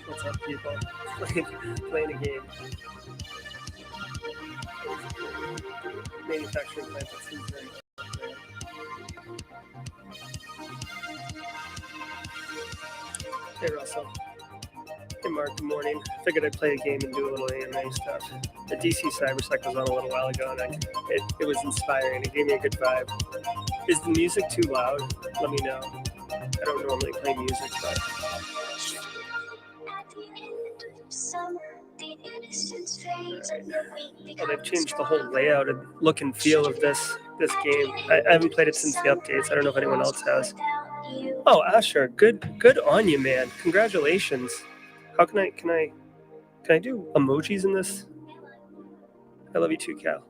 What's up, people? Playing a game. Manufacturing plant that seems very good. Hey, Russell. Hey, Mark. Good morning. Figured I'd play a game and do a little AMA stuff. The DC cybersec was on a little while ago, and it was inspiring. It gave me a good vibe. Is the music too loud? Let me know. I don't normally play music, but... Right. Oh, they've changed the whole layout and look and feel of this game. I haven't played it since the updates. I don't know if anyone else has. Oh, Asher, good on you, man. Congratulations. How can I do emojis in this? I love you too, Cal.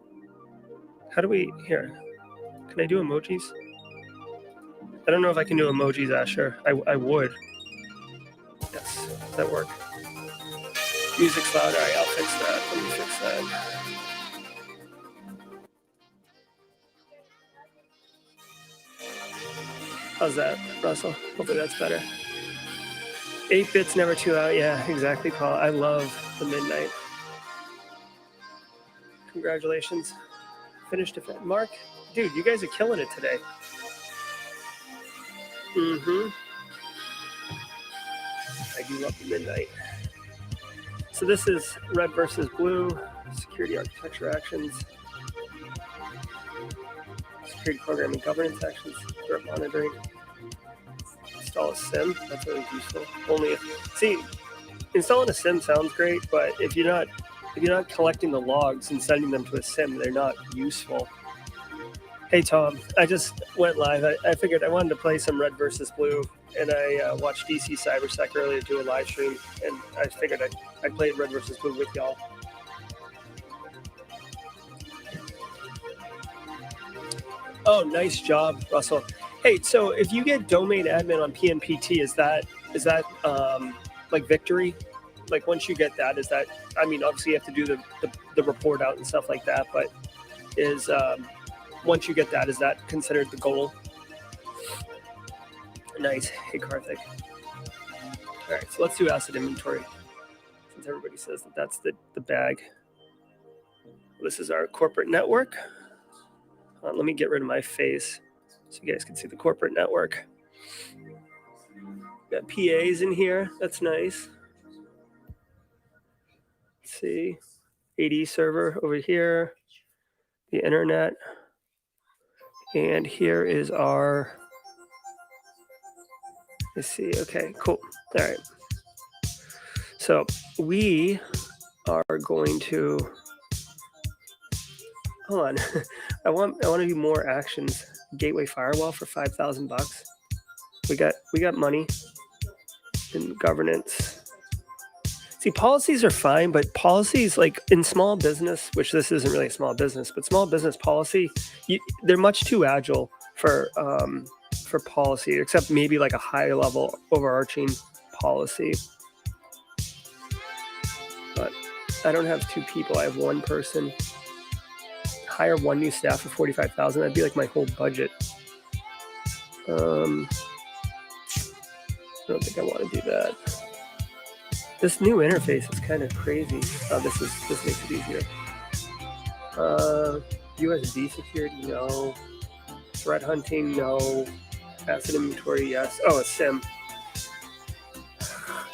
How do we here? Can I do emojis? I don't know if I can do emojis, Asher. I would. Yes, does that work? Music's loud. All right, I'll fix that. Let me fix that. How's that, Russell? Hopefully that's better. 8 bits never too out. Yeah, exactly, Paul. I love the midnight. Congratulations. Finished it. Mark, dude, you guys are killing it today. I do love the midnight. So this is red versus blue, security architecture actions, security programming governance actions, threat monitoring, install a SIM. That's always useful. Only if installing a SIM sounds great, but if you're not collecting the logs and sending them to a SIM, they're not useful. Hey Tom, I just went live. I figured I wanted to play some red versus blue, and I watched DC Cybersec earlier do a live stream, and I figured I played red versus blue with y'all. Oh, nice job, Russell. Hey, so if you get domain admin on PNPT, is that like victory? Like once you get that, is that? I mean, obviously you have to do the report out and stuff like that, but is once you get that, is that considered the goal? Nice. Hey, Karthik. All right, so let's do asset inventory, since everybody says that that's the bag. This is our corporate network. Let me get rid of my face so you guys can see the corporate network. Got PAs in here. That's nice. Let's see. AD server over here. The internet. And here is our... Let's see. Okay, cool. All right. So we are going to... Hold on. I want to do more actions. Gateway firewall for $5,000. We got money in governance. See, policies are fine, but policies like in small business, which this isn't really a small business, but small business policy, they're much too agile for policy, except maybe like a higher level overarching policy. But I don't have 2 people. I have 1 person. Hire 1 new staff for $45,000. That'd be like my whole budget. I don't think I want to do that. This new interface is kind of crazy. Oh, this makes it easier. USB security, no. Threat hunting, no. Asset inventory, yes. Oh, a SIM.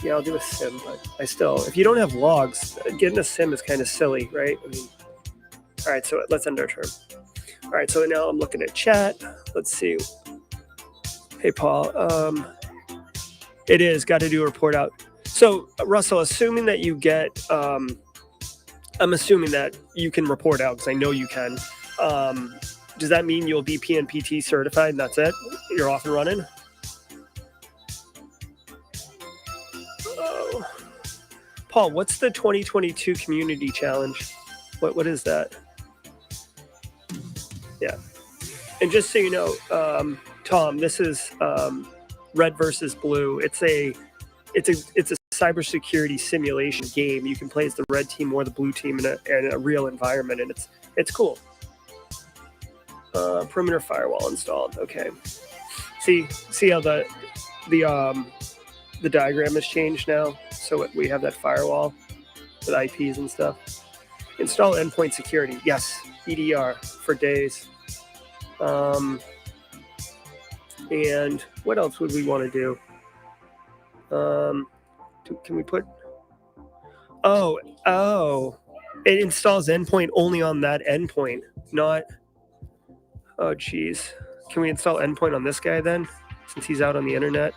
Yeah, I'll do a SIM, but if you don't have logs, getting a SIM is kind of silly, right? I mean, all right, so let's end our term. All right, so now I'm looking at chat. Let's see. Hey, Paul. It is got to do a report out. So, Russell, assuming that you get, I'm assuming that you can report out because I know you can. does that mean you'll be PNPT certified and that's it? You're off and running? Oh. Paul, what's the 2022 community challenge? What is that? Yeah. And just so you know, Tom, this is red versus blue. It's a cybersecurity simulation game. You can play as the red team or the blue team in a real environment, and it's cool. Perimeter firewall installed. Okay. See how the diagram has changed now. So we have that firewall with IPs and stuff. Install endpoint security. Yes, EDR for days. And what else would we want to do? Can we put? Oh, it installs endpoint only on that endpoint, not. Oh, geez. Can we install endpoint on this guy then, since he's out on the internet?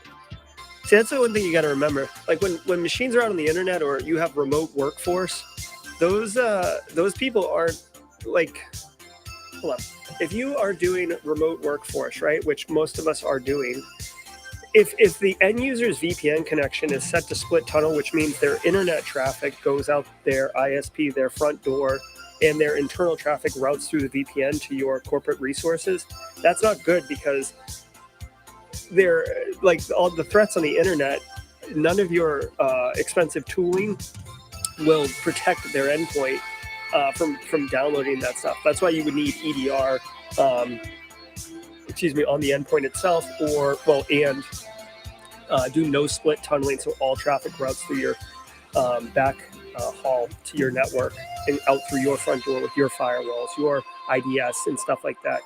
See, that's the one thing you got to remember. Like when machines are out on the internet or you have remote workforce, those people aren't like. Hold on. If you are doing remote workforce, right, which most of us are doing, if the end user's VPN connection is set to split tunnel, which means their internet traffic goes out their ISP, their front door, and their internal traffic routes through the VPN to your corporate resources, that's not good because they're like all the threats on the internet. None of your expensive tooling will protect their endpoint from downloading that stuff. That's why you would need EDR, on the endpoint itself, and do no split tunneling, so all traffic routes through your back haul to your network and out through your front door with your firewalls, your IDS and stuff like that.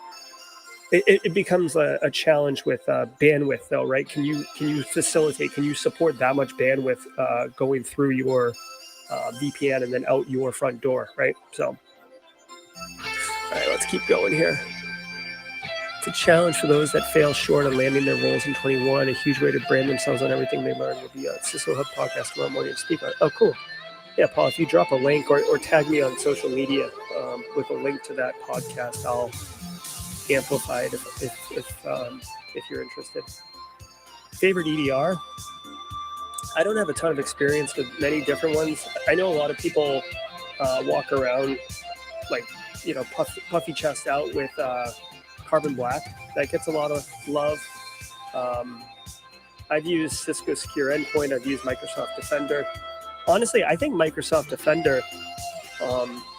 It becomes a challenge with bandwidth, though, right? Can you facilitate? Can you support that much bandwidth going through your VPN and then out your front door, right? So, all right, let's keep going here. It's a challenge for those that fail short on landing their roles in 21. A huge way to brand themselves on everything they learn will be a Cisco Hub podcast tomorrow morning to speak on. Oh, cool. Yeah, Paul, if you drop a link or tag me on social media with a link to that podcast, I'll amplify it if you're interested. Favorite EDR? I don't have a ton of experience with many different ones. I know a lot of people walk around like, puffy chest out with Carbon Black. That gets a lot of love. I've used Cisco Secure Endpoint. I've used Microsoft Defender. Honestly, I think Microsoft Defender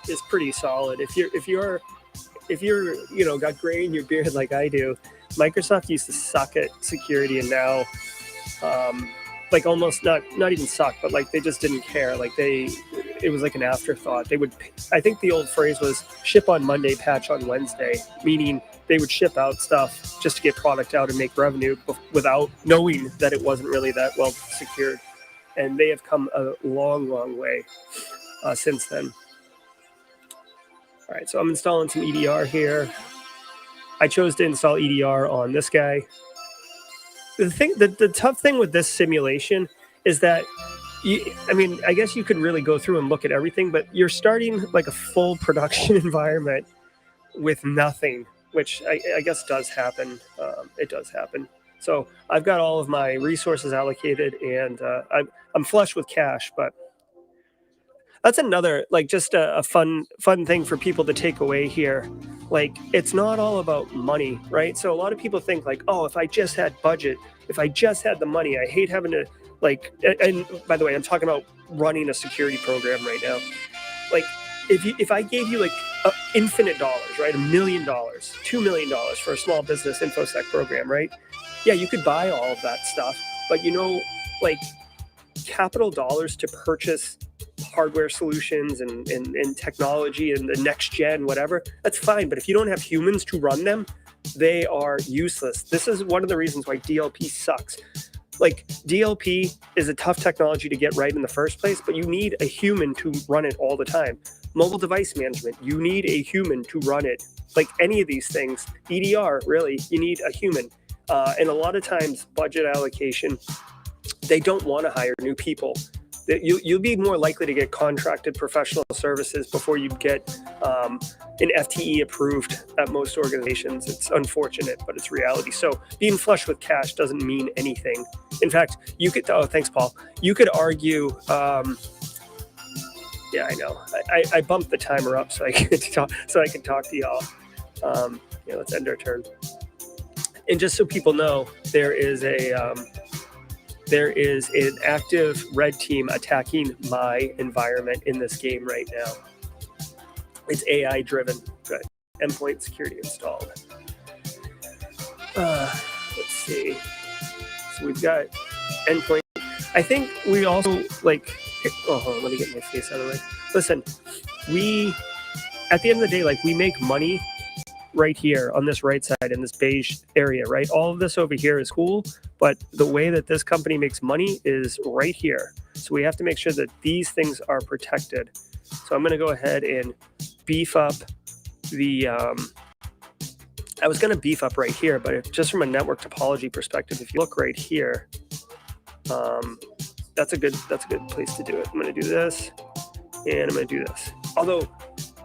is pretty solid. If you're got gray in your beard like I do, Microsoft used to suck at security, and now like almost not even suck, but like they just didn't care. Like it was like an afterthought. I think the old phrase was ship on Monday, patch on Wednesday, meaning they would ship out stuff just to get product out and make revenue without knowing that it wasn't really that well secured. And they have come a long, long way since then. All right, so I'm installing some EDR here. I chose to install EDR on this guy. The tough thing with this simulation is that, I guess you could really go through and look at everything, but you're starting like a full production environment with nothing, which I guess does happen. It does happen. So I've got all of my resources allocated, and I'm flush with cash, but that's another, like, just a fun thing for people to take away here. Like, it's not all about money, right? So a lot of people think like, oh, if I just had budget, if I just had the money, I hate having to like, and by the way, I'm talking about running a security program right now. Like, if I gave you like infinite dollars, right? $1 million, $2 million for a small business InfoSec program, right? Yeah, you could buy all of that stuff, but like capital dollars to purchase hardware solutions and technology and the next gen, whatever, that's fine. But if you don't have humans to run them, they are useless. This is one of the reasons why DLP sucks. Like, DLP is a tough technology to get right in the first place, but you need a human to run it all the time. Mobile device management, you need a human to run it. Like any of these things, EDR, really, you need a human. And a lot of times, budget allocation, they don't want to hire new people. You'll be more likely to get contracted professional services before you get an FTE approved at most organizations. It's unfortunate, but it's reality. So being flush with cash doesn't mean anything. In fact, you could, oh, thanks, Paul. You could argue, yeah, I know. I bumped the timer up so I can talk to y'all. Yeah, let's end our turn. And just so people know, there is an active red team attacking my environment in this game right now. It's AI driven. Good. Endpoint security installed. Let's see. So we've got endpoint. I think we also like. Oh, hold on, let me get my face out of the way. Listen, at the end of the day, like, we make money right here on this right side in this beige area, right? All of this over here is cool, but the way that this company makes money is right here. So we have to make sure that these things are protected. So I'm going to go ahead and beef up the, I was going to beef up right here, but just from a network topology perspective, if you look right here, that's a good place to do it. I'm going to do this, and I'm going to do this. Although,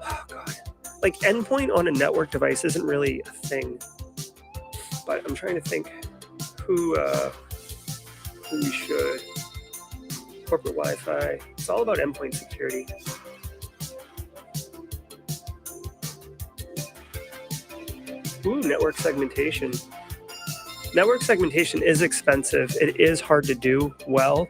oh God, like, endpoint on a network device isn't really a thing, but I'm trying to think who we should. Corporate Wi-Fi. It's all about endpoint security. Ooh, network segmentation. Network segmentation is expensive. It is hard to do well,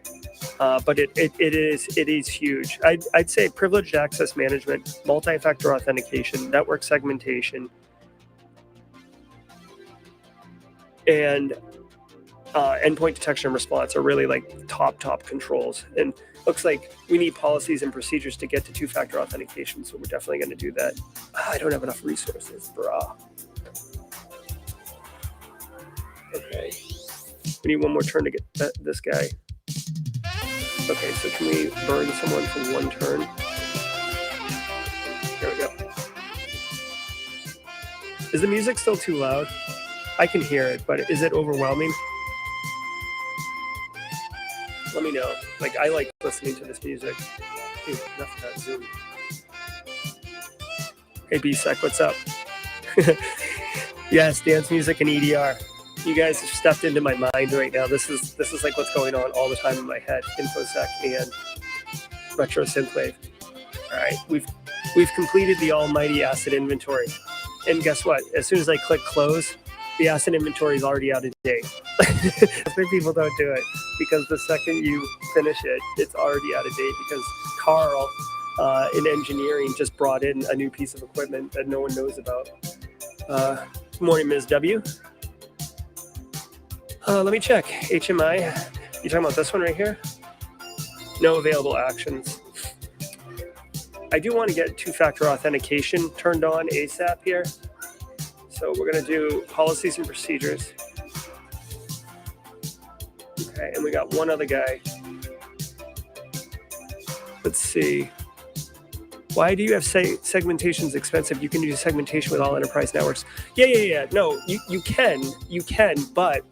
but it is huge. I'd say privileged access management, multi-factor authentication, network segmentation, and endpoint detection and response are really like top controls. And looks like we need policies and procedures to get to two-factor authentication, so we're definitely going to do that. I don't have enough resources, brah. Okay, we need one more turn to get this guy. Okay, so can we burn someone for one turn? There we go. Is the music still too loud? I can hear it, but is it overwhelming? Let me know. Like, I like listening to this music. Dude, enough of that Zoom. Hey, BSEC, what's up? Yes, dance music and EDR. You guys have stepped into my mind right now. This is like what's going on all the time in my head. InfoSec and Retro Synthwave. All right, we've completed the almighty asset inventory, and guess what? As soon as I click close, the asset inventory is already out of date. That's why people don't do it, because the second you finish it, it's already out of date, because Carl in engineering just brought in a new piece of equipment that no one knows about. Good morning, Ms. W. Let me check. HMI. You talking about this one right here? No available actions. I do want to get two-factor authentication turned on ASAP here. So we're going to do policies and procedures. Okay, and we got one other guy. Let's see. Why do you have segmentation is expensive? You can do segmentation with all enterprise networks. Yeah. No, you can, but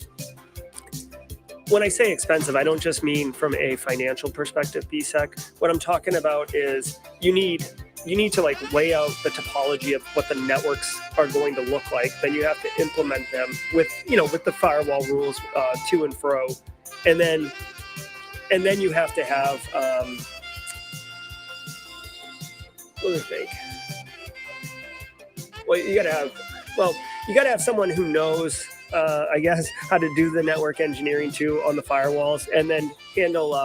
when I say expensive, I don't just mean from a financial perspective, BSEC. What I'm talking about is you need to like lay out the topology of what the networks are going to look like. Then you have to implement them with the firewall rules to and fro, and then you have to have what do you think? Well, you gotta have someone who knows, I guess, how to do the network engineering too on the firewalls, and then handle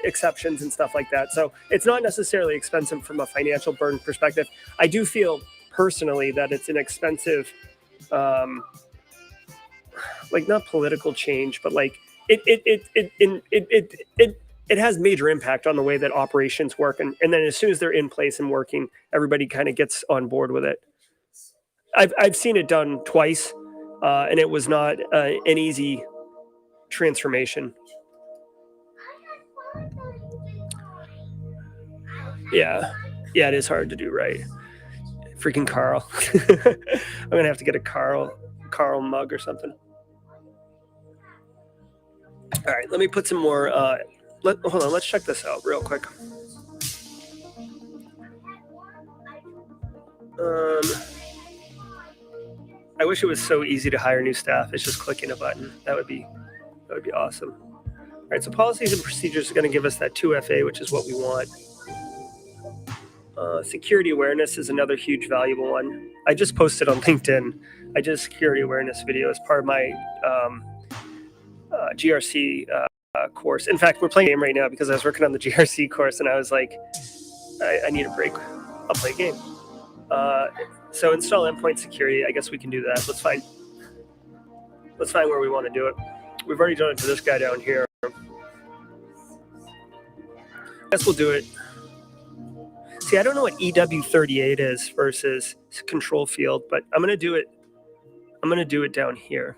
exceptions and stuff like that. So it's not necessarily expensive from a financial burden perspective. I do feel personally that it's an expensive, like, not political change, but like it has major impact on the way that operations work. And then as soon as they're in place and working, everybody kind of gets on board with it. I've seen it done twice, and it was not an easy transformation. Yeah, it is hard to do right. Freaking Carl. I'm going to have to get a Carl mug or something. All right, let me put some more Hold on, let's check this out real quick. I wish it was so easy to hire new staff. It's just clicking a button. That would be awesome. All right, so policies and procedures are going to give us that 2FA, which is what we want. Security awareness is another huge valuable one. I just posted on LinkedIn. I did a security awareness video as part of my GRC course. In fact, we're playing a game right now because I was working on the GRC course and I was like, I need a break. I'll play a game. So install endpoint security. I guess we can do that. Let's find where we want to do it. We've already done it to this guy down here. I guess we'll do it. See, I don't know what EW38 is versus control field, but I'm gonna do it. I'm gonna do it down here.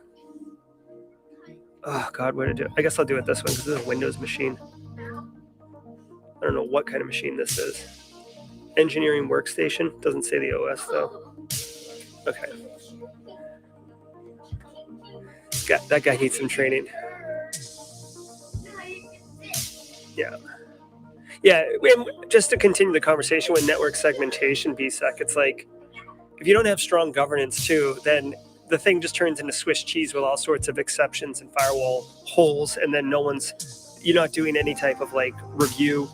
Oh God, what did I do? I guess I'll do it this one because this is a Windows machine. I don't know what kind of machine this is. Engineering workstation. Doesn't say the OS though. Okay. That guy needs some training. Yeah. Yeah, just to continue the conversation with network segmentation, BSEC, it's like, if you don't have strong governance too, then the thing just turns into Swiss cheese with all sorts of exceptions and firewall holes, and then you're not doing any type of like review,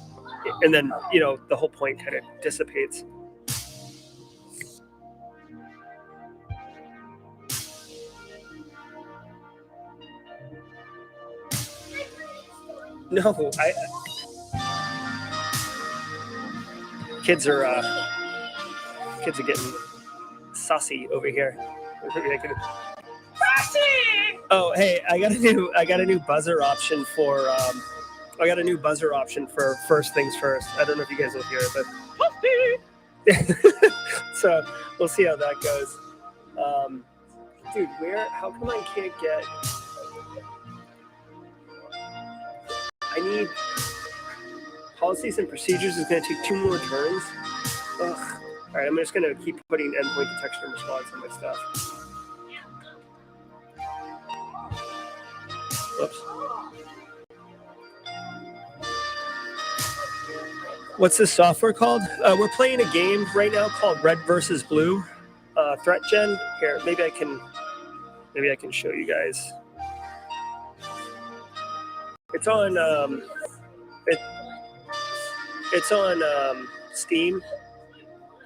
and then, the whole point kind of dissipates. No, kids are getting saucy over here. Saucy! Oh, hey, I got a new buzzer option for first things first. I don't know if you guys will hear it, but so we'll see how that goes. Dude, how come I can't get? I need policies and procedures is going to take 2 more turns. Ugh. All right, I'm just going to keep putting endpoint detection and response on my stuff. Whoops. What's this software called? We're playing a game right now called Red versus Blue Threat Gen. Here, maybe I can show you guys. It's on it's on Steam.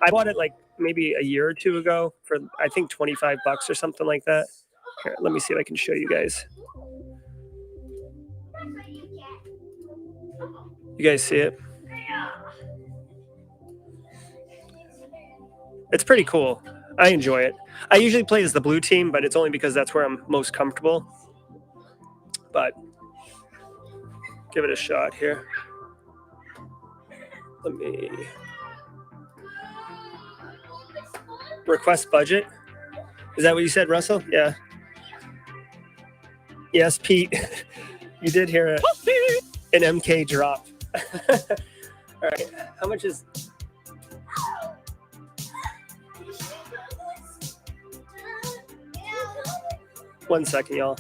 I bought it like maybe a year or 2 ago for I think $25 or something like that. Here, let me see if I can show you guys. You guys see it? It's pretty cool. I enjoy it. I usually play as the blue team, but it's only because that's where I'm most comfortable. But give it a shot here. Let me request budget. Is that what you said, Russell? Yeah. Yes, Pete. You did hear an MK drop. All right. How much is? One second, y'all.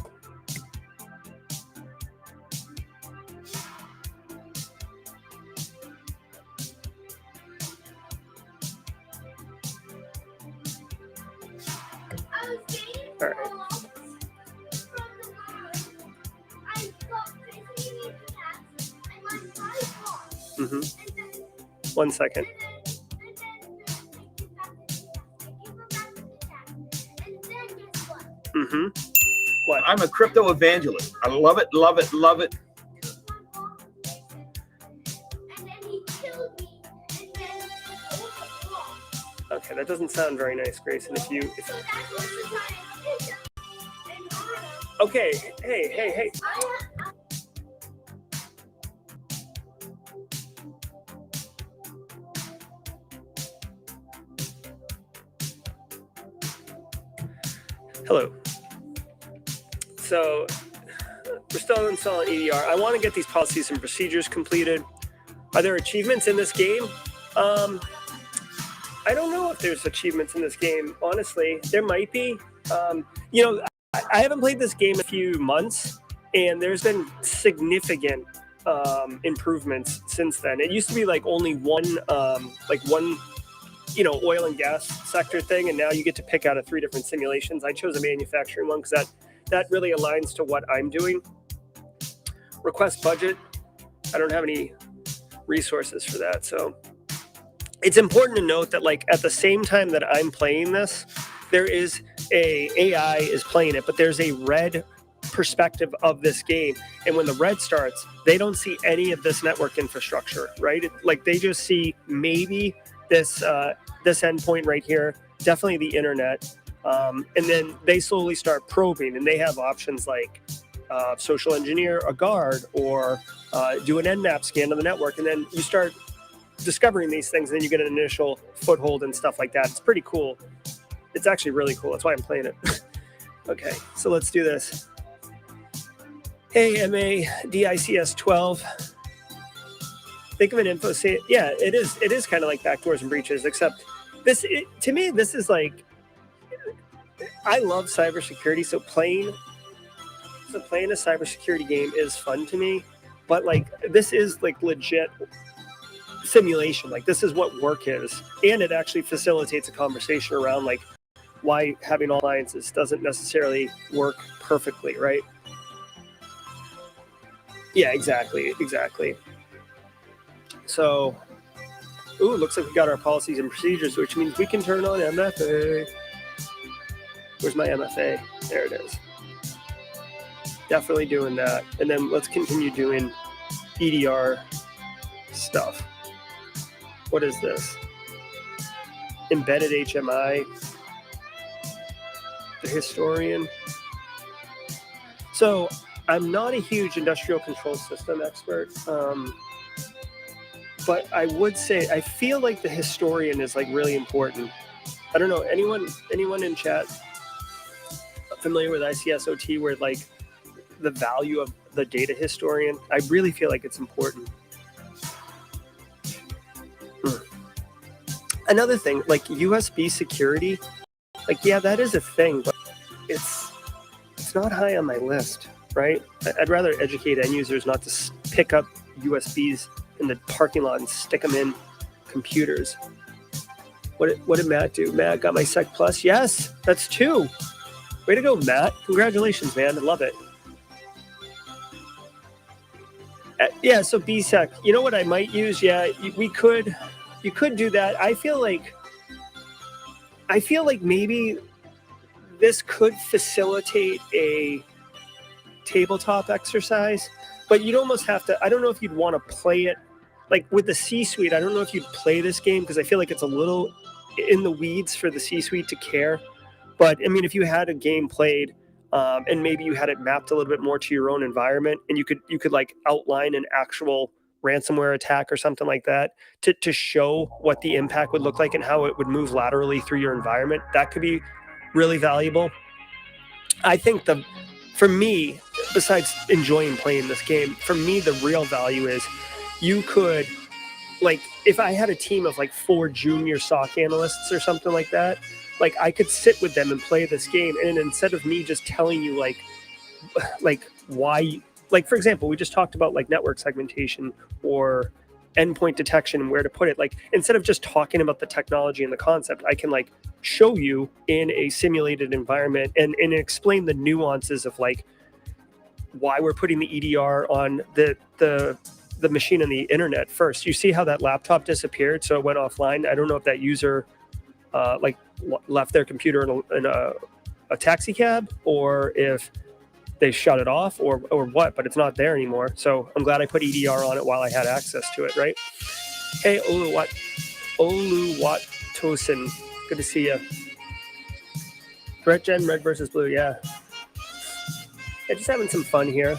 All right. Mm-hmm. 1 second. Mm-hmm. What? I'm a crypto evangelist. I love it, love it, love it. Okay, that doesn't sound very nice, Grayson. Okay, hey. Hello. So we're still installing EDR. I want to get these policies and procedures completed. Are there achievements in this game? I don't know if there's achievements in this game. Honestly, there might be. I haven't played this game in a few months, and there's been significant improvements since then. It used to be like only one, oil and gas sector thing, and now you get to pick out of 3 different simulations. I chose a manufacturing one because that really aligns to what I'm doing. Request budget. I don't have any resources for that, so it's important to note that like at the same time that I'm playing this, there is a AI is playing it, but there's a red perspective of this game, and when the red starts, they don't see any of this network infrastructure, right? Like they just see maybe this endpoint right here, definitely the internet, and then they slowly start probing, and they have options like social engineer a guard or do an nmap scan of the network, and then you start discovering these things, and then you get an initial foothold and stuff like that. It's pretty cool. It's actually really cool. That's why I'm playing it. Okay, so let's do this. Hey, MA DICS 12. Think of an info say, yeah, it is kind of like backdoors and breaches, except to me, this is like, I love cybersecurity, so playing a cybersecurity game is fun to me, but like this is like legit simulation. Like this is what work is, and it actually facilitates a conversation around like why having all alliances doesn't necessarily work perfectly, right? Yeah, exactly. So, ooh, looks like we got our policies and procedures, which means we can turn on MFA. Where's my MFA? There it is. Definitely doing that. And then let's continue doing EDR stuff. What is this? Embedded HMI. The historian. So I'm not a huge industrial control system expert, but I would say I feel like the historian is like really important. I don't know, anyone in chat familiar with ICSOT where like the value of the data historian? I really feel like it's important. Another thing, like USB security, like yeah, that is a thing, but it's not high on my list, right? I'd rather educate end users not to pick up USBs in the parking lot and stick them in computers. What did Matt do? Matt got my Sec Plus. Yes, that's 2. Way to go, Matt. Congratulations, man. I love it. Yeah, so BSEC. You know what I might use? Yeah, you could do that. I feel like maybe this could facilitate a tabletop exercise, but you'd almost have to, I don't know if you'd want to play it like with the C-suite. I don't know if you'd play this game because I feel like it's a little in the weeds for the C-suite to care. But I mean, if you had a game played and maybe you had it mapped a little bit more to your own environment, and you could like outline an actual ransomware attack or something like that to show what the impact would look like and how it would move laterally through your environment, that could be really valuable. I think for me, besides enjoying playing this game, for me, the real value is you could, like, if I had a team of like 4 junior SOC analysts or something like that, like I could sit with them and play this game. And instead of me just telling you like why, like, for example, we just talked about like network segmentation or endpoint detection and where to put it. Like, instead of just talking about the technology and the concept, I can like show you in a simulated environment and explain the nuances of like why we're putting the EDR on the machine on the internet first. You see how that laptop disappeared? So it went offline. I don't know if that user left their computer in a taxi cab, or if they shut it off or what, but it's not there anymore. So I'm glad I put EDR on it while I had access to it, right? Hey, Oluwatosin, good to see you. Threat Gen, red versus blue, yeah. Just having some fun here.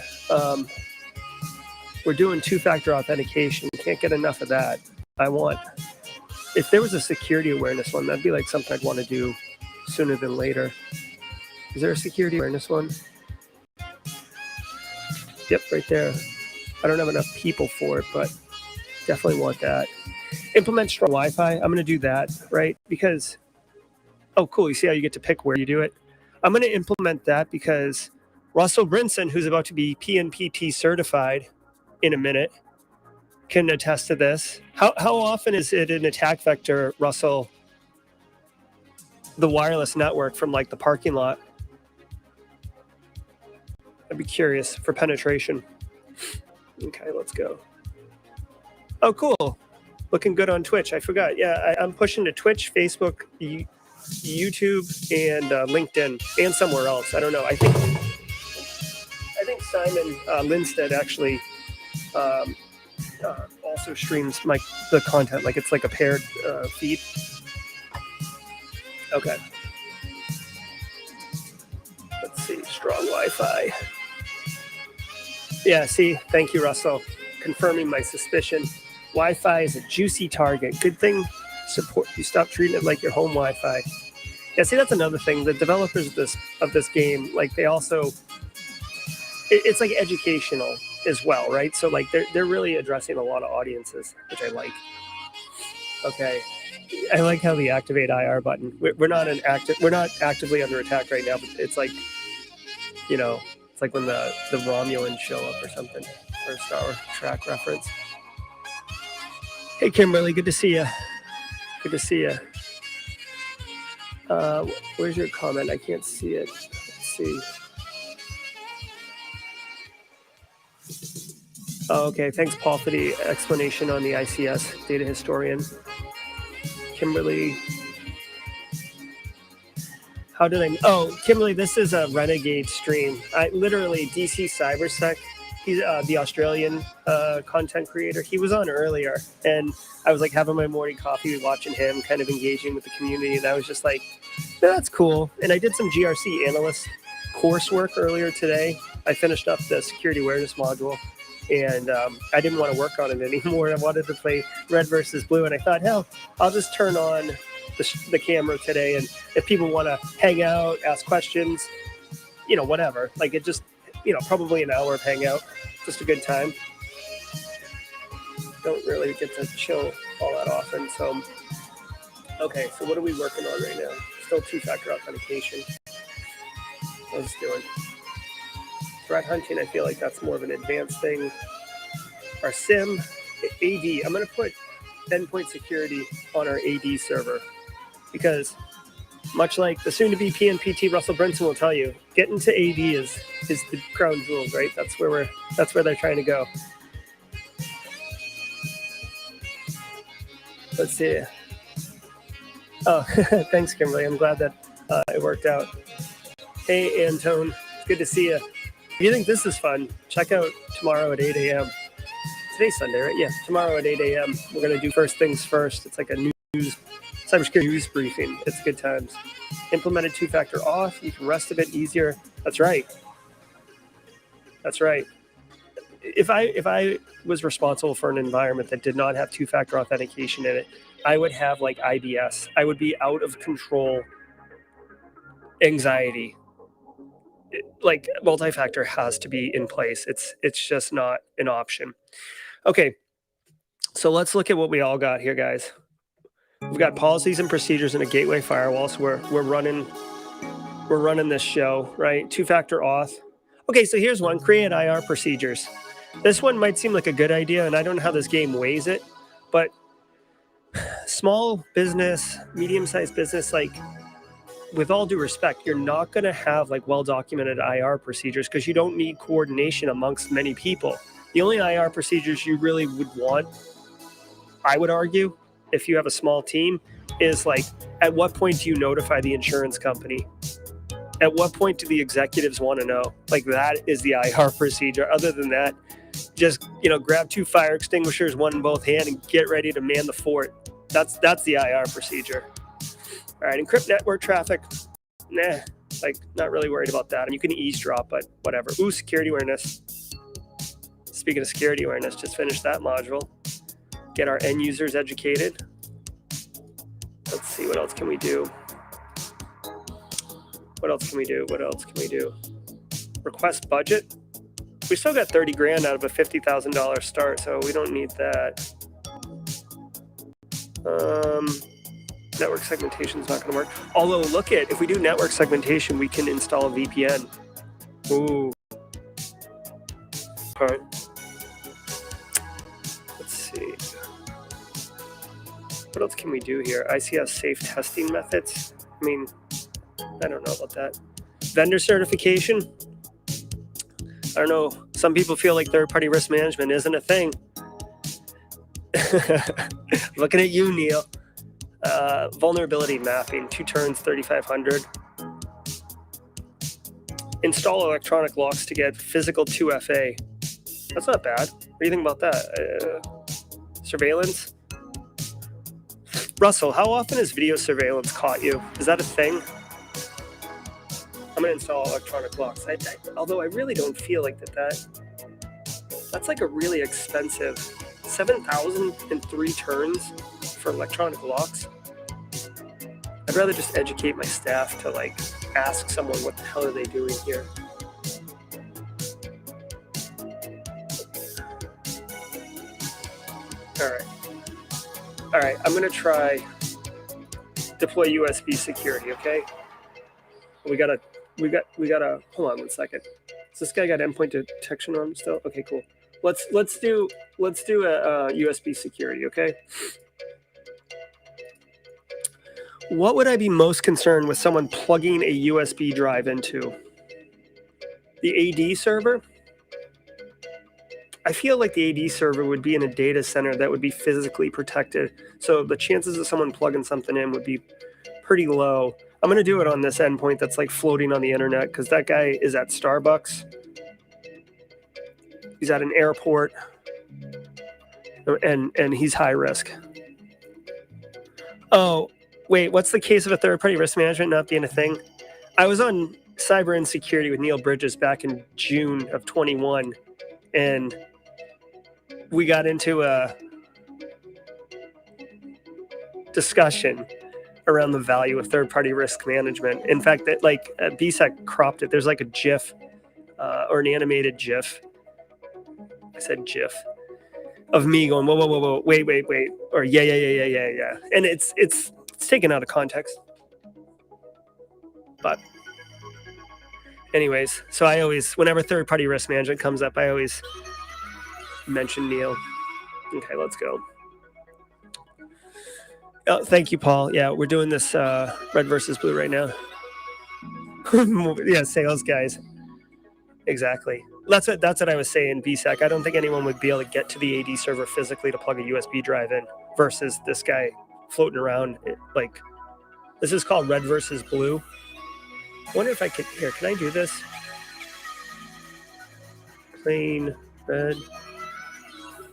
We're doing 2-factor authentication. Can't get enough of that. If there was a security awareness one, that'd be like something I'd want to do sooner than later. Is there a security awareness one? Yep, right there. I don't have enough people for it, but definitely want that. Implement strong Wi-Fi. I'm going to do that, right? Because, oh, cool. You see how you get to pick where you do it? I'm going to implement that because Russell Brinson, who's about to be PNPT certified in a minute, can attest to this. How often is it an attack vector, Russell? The wireless network from like the parking lot. I'd be curious for penetration. Okay, let's go. Oh, cool. Looking good on Twitch. I forgot. Yeah, I'm pushing to Twitch, Facebook, YouTube, and LinkedIn, and somewhere else. I don't know. I think Simon Lindstedt actually also streams the content. Like it's like a paired feed. Okay. Let's see. Strong Wi-Fi. Yeah. See. Thank you, Russell. Confirming my suspicion. Wi-Fi is a juicy target. Good thing support you stop treating it like your home Wi-Fi. Yeah, see, that's another thing. The developers of this game, like they also, it's like educational as well, right? So like they're really addressing a lot of audiences, which I like. Okay, I like how the activate IR button. We're not actively under attack right now, but it's like, you know, it's like when the Romulans show up or something, or Star Trek reference. Hey, Kimberly, good to see you. Good to see you. Where's your comment? I can't see it. Let's see. Oh, okay. Thanks, Paul, for the explanation on the ICS data historian. Kimberly. How did I? Oh, Kimberly, this is a renegade stream. I literally DC Cybersec. He's the Australian content creator. He was on earlier, and I was like having my morning coffee, watching him, kind of engaging with the community, and I was just like, yeah, that's cool. And I did some GRC analyst coursework earlier today. I finished up the security awareness module, and I didn't want to work on it anymore. I wanted to play red versus blue, and I thought, hell, I'll just turn on the camera today, and if people want to hang out, ask questions, you know, whatever. Like it just, you know, probably an hour of hangout, just a good time. Don't really get to chill all that often. So, okay, so what are we working on right now? Still two-factor authentication. How's it doing? Threat hunting, I feel like that's more of an advanced thing. Our SIM, AD, I'm going to put endpoint security on our AD server because much like the soon-to-be PNPT Russell Brinson will tell you, getting to AD is the crown jewels, right? That's where they're trying to go. Let's see. Oh, thanks, Kimberly. I'm glad that it worked out. Hey, Antone, it's good to see you. If you think this is fun, check out tomorrow at 8 a.m. Today's Sunday, right? Yeah, tomorrow at 8 a.m. We're going to do first things first. It's like a cybersecurity news briefing. It's good times. Implemented two-factor auth. You can rest a bit easier. That's right. That's right. If I was responsible for an environment that did not have two-factor authentication in it, I would have like IBS. I would be out of control anxiety. Like multi-factor has to be in place. It's just not an option. Okay, so let's look at what we all got here, guys. We've got policies and procedures and a gateway firewall. So we're running this show, right? Two-factor auth. Okay, so here's one: create IR procedures. This one might seem like a good idea, and I don't know how this game weighs it, but small business, medium-sized business, like with all due respect, you're not going to have like well-documented IR procedures because you don't need coordination amongst many people. The only IR procedures you really would want, I would argue, if you have a small team, is like, at what point do you notify the insurance company? At what point do the executives want to know? Like that is the IR procedure. Other than that, just, you know, grab two fire extinguishers, one in both hands, and get ready to man the fort. That's the IR procedure. All right, encrypt network traffic. Nah, like not really worried about that. I mean, you can eavesdrop, but whatever. Ooh, security awareness. Speaking of security awareness, just finished that module. Get our end users educated. Let's see, what else can we do? What else can we do? What else can we do? Request budget. We still got 30 grand out of a $50,000 start, so we don't need that. Network segmentation is not going to work. Although, look at, if we do network segmentation, we can install a VPN. Ooh. All right. Let's What else can we do here? ICS safe testing methods. I mean, I don't know about that. Vendor certification. I don't know. Some people feel like third-party risk management isn't a thing. Looking at you, Neil. Vulnerability mapping, 2 turns, 3,500. Install electronic locks to get physical 2FA. That's not bad. What do you think about that? Surveillance? Russell, how often has video surveillance caught you? Is that a thing? I'm going to install electronic locks. Although I really don't feel like that's like a really expensive 7,003 turns for electronic locks. I'd rather just educate my staff to like ask someone what the hell are they doing here. All right, I'm gonna try deploy USB security, okay? We gotta, hold on one second. Does this guy got endpoint detection on him still? Okay, cool. Let's do a USB security, okay? What would I be most concerned with someone plugging a USB drive into? The AD server? I feel like the AD server would be in a data center that would be physically protected. So the chances of someone plugging something in would be pretty low. I'm going to do it on this endpoint that's like floating on the internet because that guy is at Starbucks. He's at an airport and he's high risk. Oh, wait, what's the case of a third-party risk management not being a thing? I was on cyber insecurity with Neil Bridges back in June of 21, and we got into a discussion around the value of third-party risk management. In fact, that like BSEC cropped it. There's like a GIF or an animated GIF. I said GIF of me going, whoa, wait, or yeah, and it's taken out of context. But anyways, so I always, whenever third-party risk management comes up, I always mention Neil. Okay, let's go. Oh, thank you, Paul. Yeah, we're doing this red versus blue right now. Yeah, sales guys. Exactly. That's what I was saying, BSEC. I don't think anyone would be able to get to the AD server physically to plug a USB drive in versus this guy floating around. Like, this is called red versus blue. I wonder if I could, here, can I do this? Plain red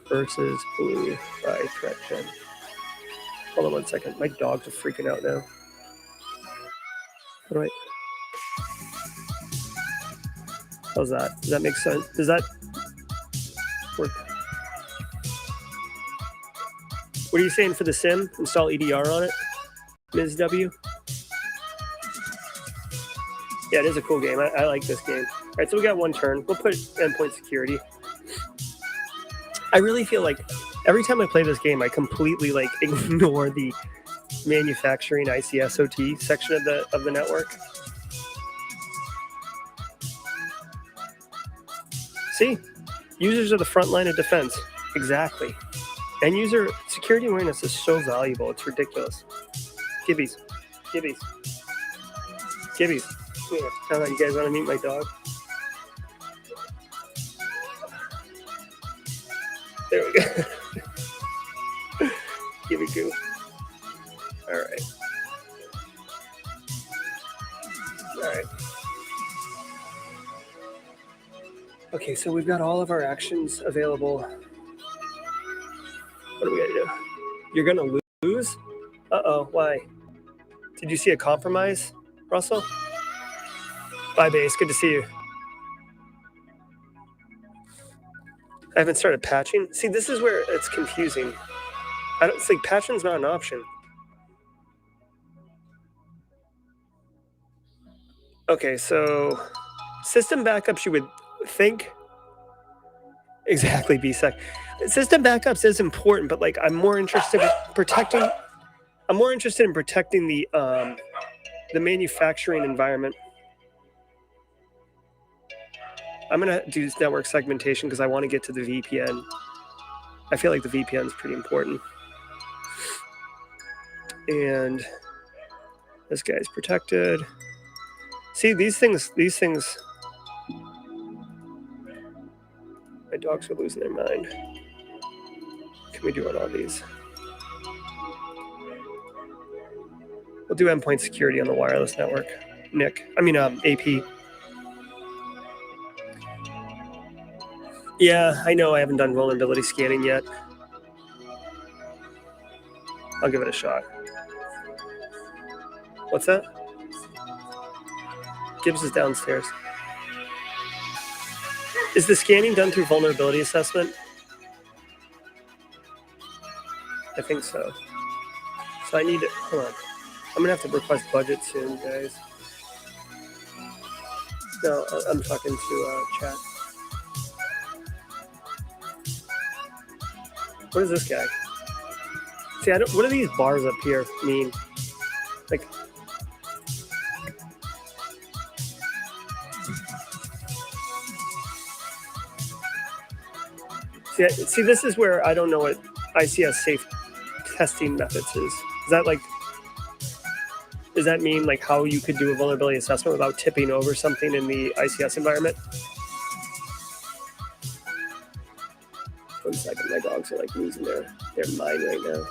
versus blue by threat gen. Hold on one second. My dogs are freaking out now. How do I? How's that? Does that make sense? Does that work? What are you saying for the sim? Install EDR on it? Ms. W? Yeah, it is a cool game. I like this game. All right, so we got one turn. We'll put endpoint security. I really feel like every time I play this game, I completely like ignore the manufacturing ICSOT section of the network. See, users are the front line of defense. Exactly. End user security awareness is so valuable. It's ridiculous. Gibbies. Here. How you guys want to meet my dog? There we go. Gibby goo. All right. Okay, so we've got all of our actions available. What do we gotta do? You're gonna lose? Uh-oh, why? Did you see a compromise, Russell? Bye, Base, good to see you. I haven't started patching. See, this is where it's confusing. It's like patching's not an option. Okay, so system backups, you would think. Exactly, BSEC. System backups is important, but like I'm more interested in protecting the manufacturing environment. I'm gonna do network segmentation because I want to get to the VPN. I feel like the VPN is pretty important. And this guy's protected. See, these things, my dogs are losing their mind. Can we do it on these? We'll do endpoint security on the wireless network. AP. Yeah, I know I haven't done vulnerability scanning yet. I'll give it a shot. What's that? Gibbs is downstairs. Is the scanning done through vulnerability assessment? I think so. So I need to, hold on. I'm gonna have to request budget soon, guys. No, I'm talking to chat. What is this guy? See, what do these bars up here mean? Like, see, this is where I don't know what ICS safe testing methods is. Does that mean like how you could do a vulnerability assessment without tipping over something in the ICS environment? 1 second, my dogs are like losing their mind right now.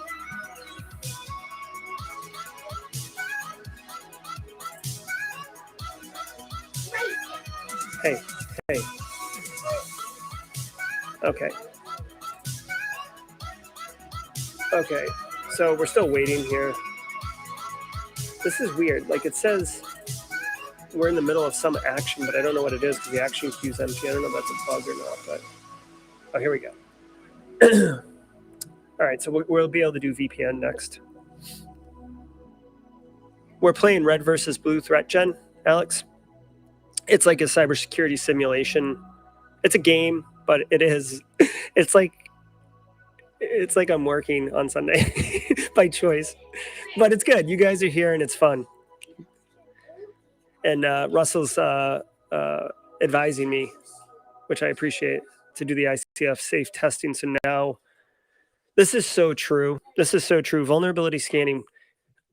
Hey. Okay, so we're still waiting here. This is weird. Like it says we're in the middle of some action, but I don't know what it is because the action queue is empty. I don't know if that's a bug or not, but oh, here we go. All right, so we'll be able to do VPN next. We're playing Red versus Blue Threat Gen, Alex. It's like a cybersecurity simulation. It's a game, but it's like I'm working on Sunday by choice, but it's good. You guys are here and it's fun. And Russell's advising me, which I appreciate, to do the ICF safe testing. So now this is so true. Vulnerability scanning.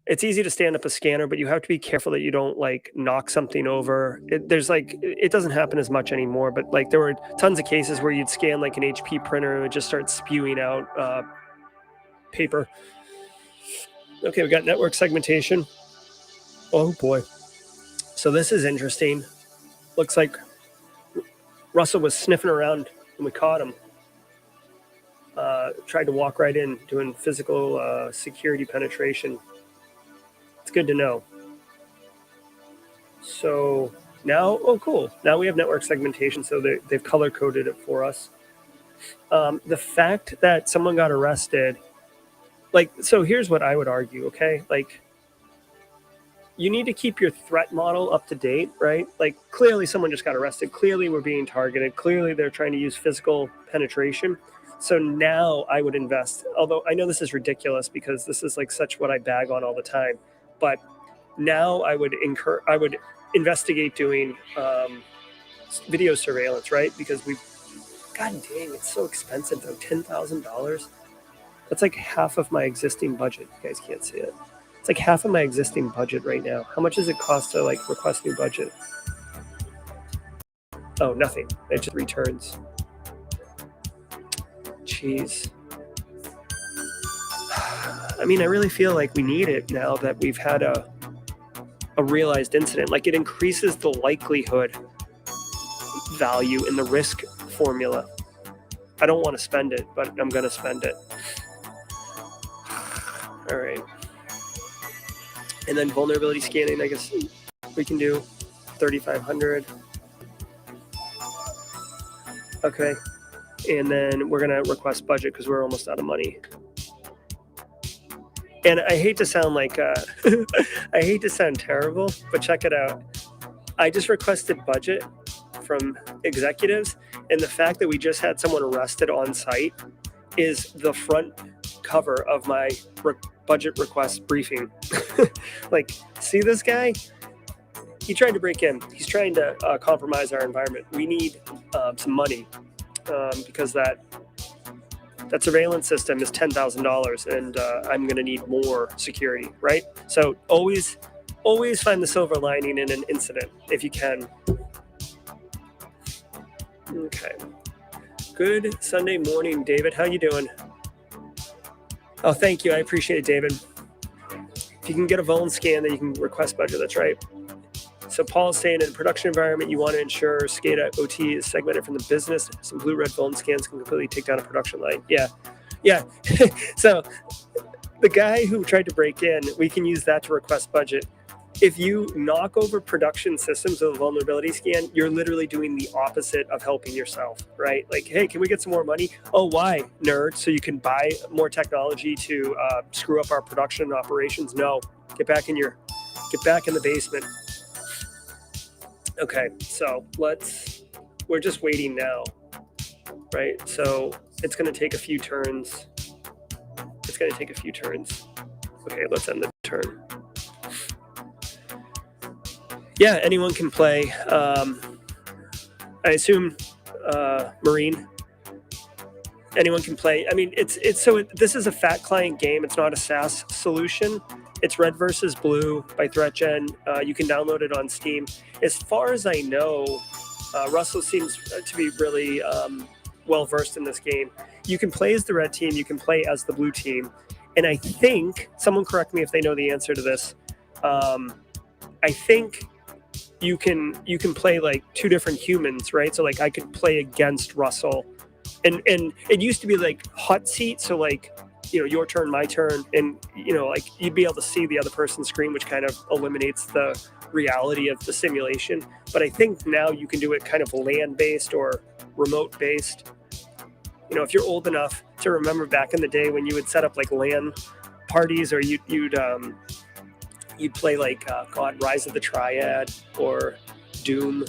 It's easy to stand up a scanner, but you have to be careful that you don't like knock something over. It doesn't happen as much anymore, but like there were tons of cases where you'd scan like an HP printer and it would just start spewing out paper. Okay, we got network segmentation. Oh boy. So this is interesting. Looks like Russell was sniffing around and we caught him. Tried to walk right in doing physical security penetration. It's good to know. So now, oh cool. Now we have network segmentation, so they've color-coded it for us. The fact that someone got arrested, like, so here's what I would argue, okay? Like, you need to keep your threat model up to date, right? Like, clearly someone just got arrested. Clearly we're being targeted. Clearly they're trying to use physical penetration. So now I would invest, although I know this is ridiculous because this is like such what I bag on all the time. But now I would investigate doing video surveillance, right? Because God dang, it's so expensive though, $10,000. That's like half of my existing budget. You guys can't see it. It's like half of my existing budget right now. How much does it cost to like request new budget? Oh, nothing. It just returns. Jeez. I mean, I really feel like we need it now that we've had a realized incident. Like it increases the likelihood value in the risk formula. I don't want to spend it, but I'm going to spend it. All right. And then vulnerability scanning, I guess we can do 3,500. Okay. And then we're going to request budget because we're almost out of money. And I hate to sound like, I hate to sound terrible, but check it out. I just requested budget from executives, and the fact that we just had someone arrested on site is the front cover of my budget request briefing. Like, see this guy? He tried to break in. He's trying to compromise our environment. We need some money because that that surveillance system is $10,000 and I'm going to need more security, right? So always find the silver lining in an incident if you can. Okay. Good Sunday morning, David. How you doing? Oh, thank you. I appreciate it, David. If you can get a vuln scan, then you can request budget. That's right. So Paul's saying in a production environment, you want to ensure SCADA OT is segmented from the business. Some blue-red vuln scans can completely take down a production line. Yeah. So the guy who tried to break in, we can use that to request budget. If you knock over production systems with a vulnerability scan, you're literally doing the opposite of helping yourself, right? Like, hey, can we get some more money? Oh, why, nerd? So you can buy more technology to screw up our production operations? No, get back in the basement. Okay, so we're just waiting now, right? So it's going to take a few turns. Okay, let's end the turn. Yeah, anyone can play. I assume Marine. Anyone can play. I mean, this is a fat client game. It's not a SaaS solution. It's Red versus Blue by ThreatGen. You can download it on Steam. As far as I know, Russell seems to be really well versed in this game. You can play as the red team. You can play as the blue team. And I think, someone correct me if they know the answer to this. I think you can play like two different humans, right? So like I could play against Russell, and it used to be like hot seat. So like, you know, your turn, my turn, and you know, like you'd be able to see the other person's screen, which kind of eliminates the reality of the simulation. But I think now you can do it kind of LAN based or remote based. You know, if you're old enough to remember back in the day when you would set up like LAN parties, or you'd play like Rise of the Triad or Doom.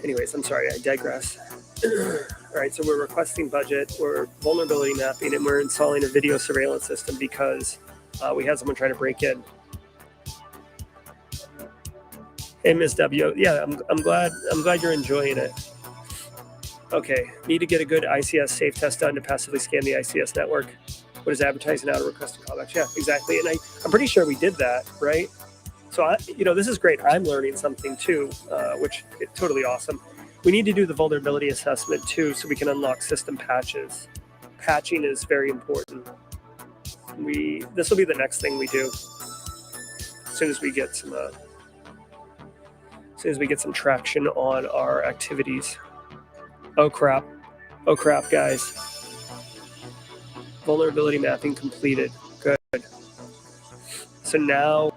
Anyways, I'm sorry, I digress. All right, so we're requesting budget, we're vulnerability mapping, and we're installing a video surveillance system because we had someone trying to break in. Hey, Ms. W. Yeah, I'm glad you're enjoying it. Okay, need to get a good ICS safe test done to passively scan the ICS network. What is advertising out of requesting callbacks? Yeah, exactly. And I'm pretty sure we did that, right? So, this is great. I'm learning something too, which is totally awesome. We need to do the vulnerability assessment too, so we can unlock system patches. Patching is very important. This will be the next thing we do as soon as we get some traction on our activities. Oh crap, guys. Vulnerability mapping completed. Good. So now,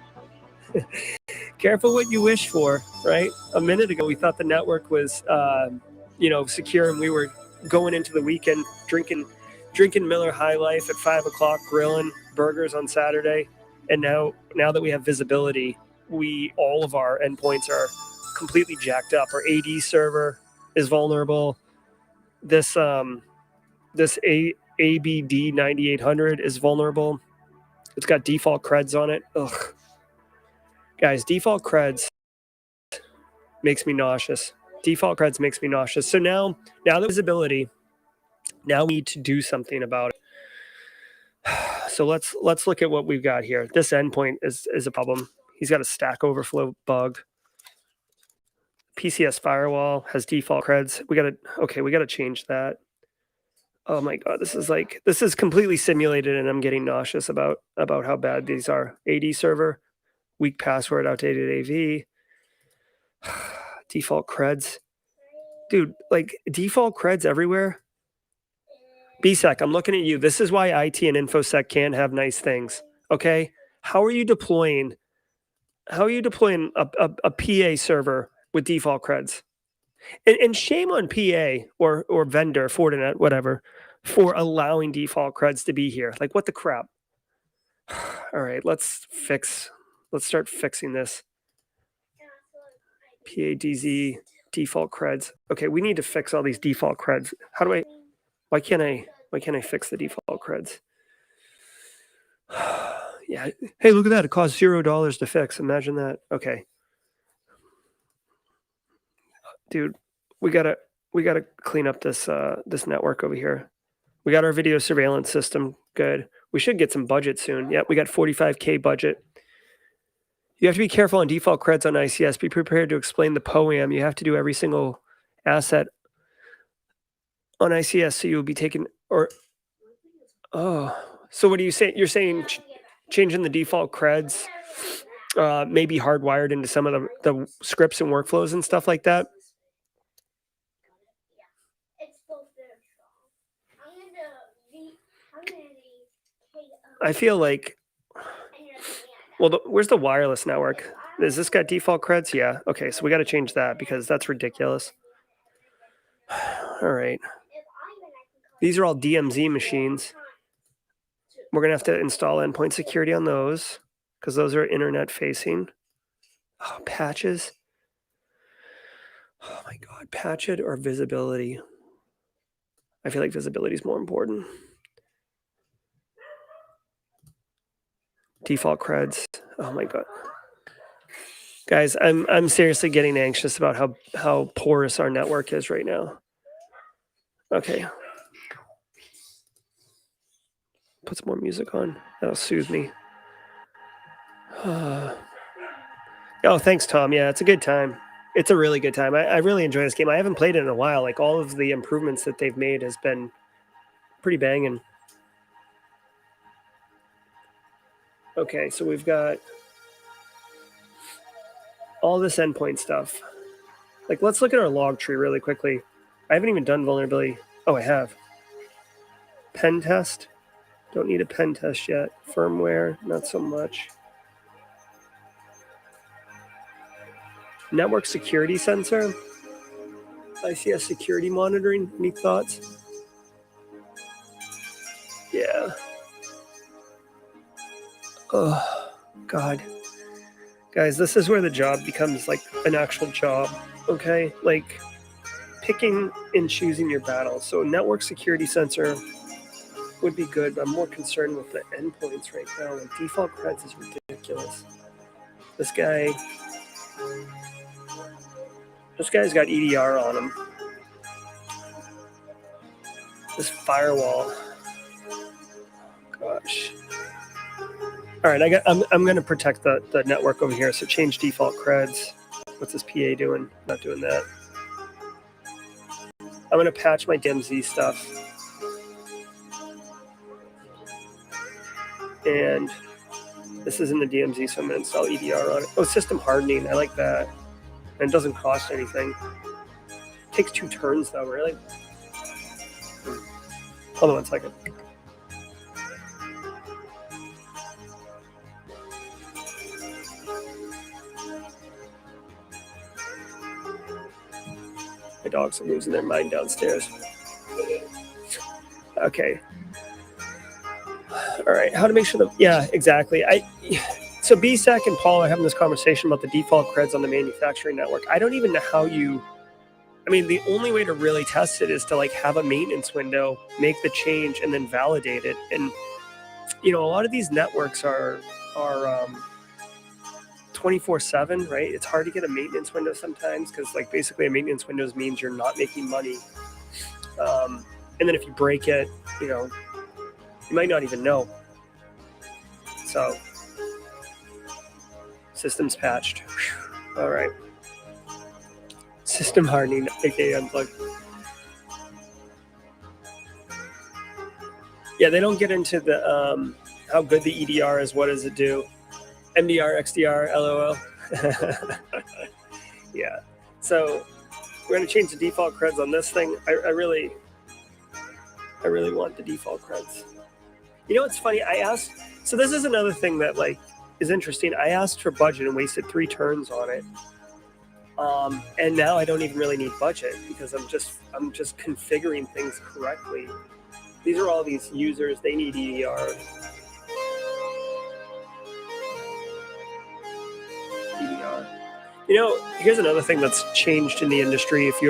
careful what you wish for, right? A minute ago, we thought the network was, secure, and we were going into the weekend drinking Miller High Life at 5 o'clock, grilling burgers on Saturday. And now that we have visibility, all of our endpoints are completely jacked up. Our AD server is vulnerable. This ABD 9800 is vulnerable. It's got default creds on it. Ugh. Guys, default creds makes me nauseous. So now the visibility, now we need to do something about it. So let's look at what we've got here. This endpoint is a problem. He's got a Stack Overflow bug. PCS firewall has default creds. We gotta change that. Oh my God, this is completely simulated, and I'm getting nauseous about how bad these are. AD server, weak password, outdated AV, default creds. Dude, like default creds everywhere. BSEC, I'm looking at you. This is why IT and InfoSec can't have nice things. Okay? How are you deploying a PA server with default creds? And shame on PA or vendor, Fortinet, whatever, for allowing default creds to be here. Like, what the crap? All right, let's start fixing this. PADZ, default creds. Okay, we need to fix all these default creds. Why can't I fix the default creds? Yeah. Hey, look at that. It costs $0 to fix. Imagine that. Okay. Dude, we gotta clean up this network over here. We got our video surveillance system. Good. We should get some budget soon. Yep, we got 45K budget. You have to be careful on default creds on ICS. Be prepared to explain the POAM. You have to do every single asset on ICS, so you'll be taken or so what do you say? You're saying changing the default creds maybe hardwired into some of the scripts and workflows and stuff like that? I feel like, well, where's the wireless network? Is this got default creds? Yeah. Okay, so we got to change that because that's ridiculous. All right. These are all DMZ machines. We're going to have to install endpoint security on those because those are internet facing. Oh, patches. Oh my God, patched or visibility? I feel like visibility is more important. Default creds. Oh my God. Guys, I'm seriously getting anxious about how porous our network is right now. Okay. Put some more music on. That'll soothe me. Oh, thanks, Tom. Yeah, it's a good time. It's a really good time. I really enjoy this game. I haven't played it in a while. Like, all of the improvements that they've made has been pretty banging. Okay, so we've got all this endpoint stuff. Like, let's look at our log tree really quickly. I haven't even done vulnerability. Oh, I have. Pen test. Don't need a pen test yet. Firmware, not so much. Network security sensor. ICS security monitoring. Any thoughts? Yeah. Oh, God. Guys, this is where the job becomes like an actual job, okay? Like picking and choosing your battles. So network security sensor would be good, but I'm more concerned with the endpoints right now. Like default creds is ridiculous. This guy's got EDR on him. This firewall. Gosh. All right, I'm going to protect the network over here. So change default creds. What's this PA doing? Not doing that. I'm going to patch my DMZ stuff. And this is in the DMZ, so I'm going to install EDR on it. Oh, system hardening. I like that. And it doesn't cost anything. It takes 2 turns, though, really. Hold on 1 second. My dogs are losing their mind downstairs. Okay. All right. How to make sure that, yeah, exactly. So BSEC and Paul are having this conversation about the default creds on the manufacturing network. I don't even know how the only way to really test it is to like have a maintenance window, make the change, and then validate it. And, a lot of these networks are 24/7, right? It's hard to get a maintenance window sometimes because like basically a maintenance window means you're not making money. And then if you break it, you might not even know. So systems patched. Whew. All right. System hardening, aka unplugged. Yeah, they don't get into the how good the EDR is. What does it do? MDR, XDR, LOL. Yeah. So we're going to change the default creds on this thing. I really want the default creds. It's funny. I asked. So this is another thing that like is interesting. I asked for budget and wasted 3 turns on it. And now I don't even really need budget because I'm just configuring things correctly. These are all these users. They need EDR. Here's another thing that's changed in the industry. If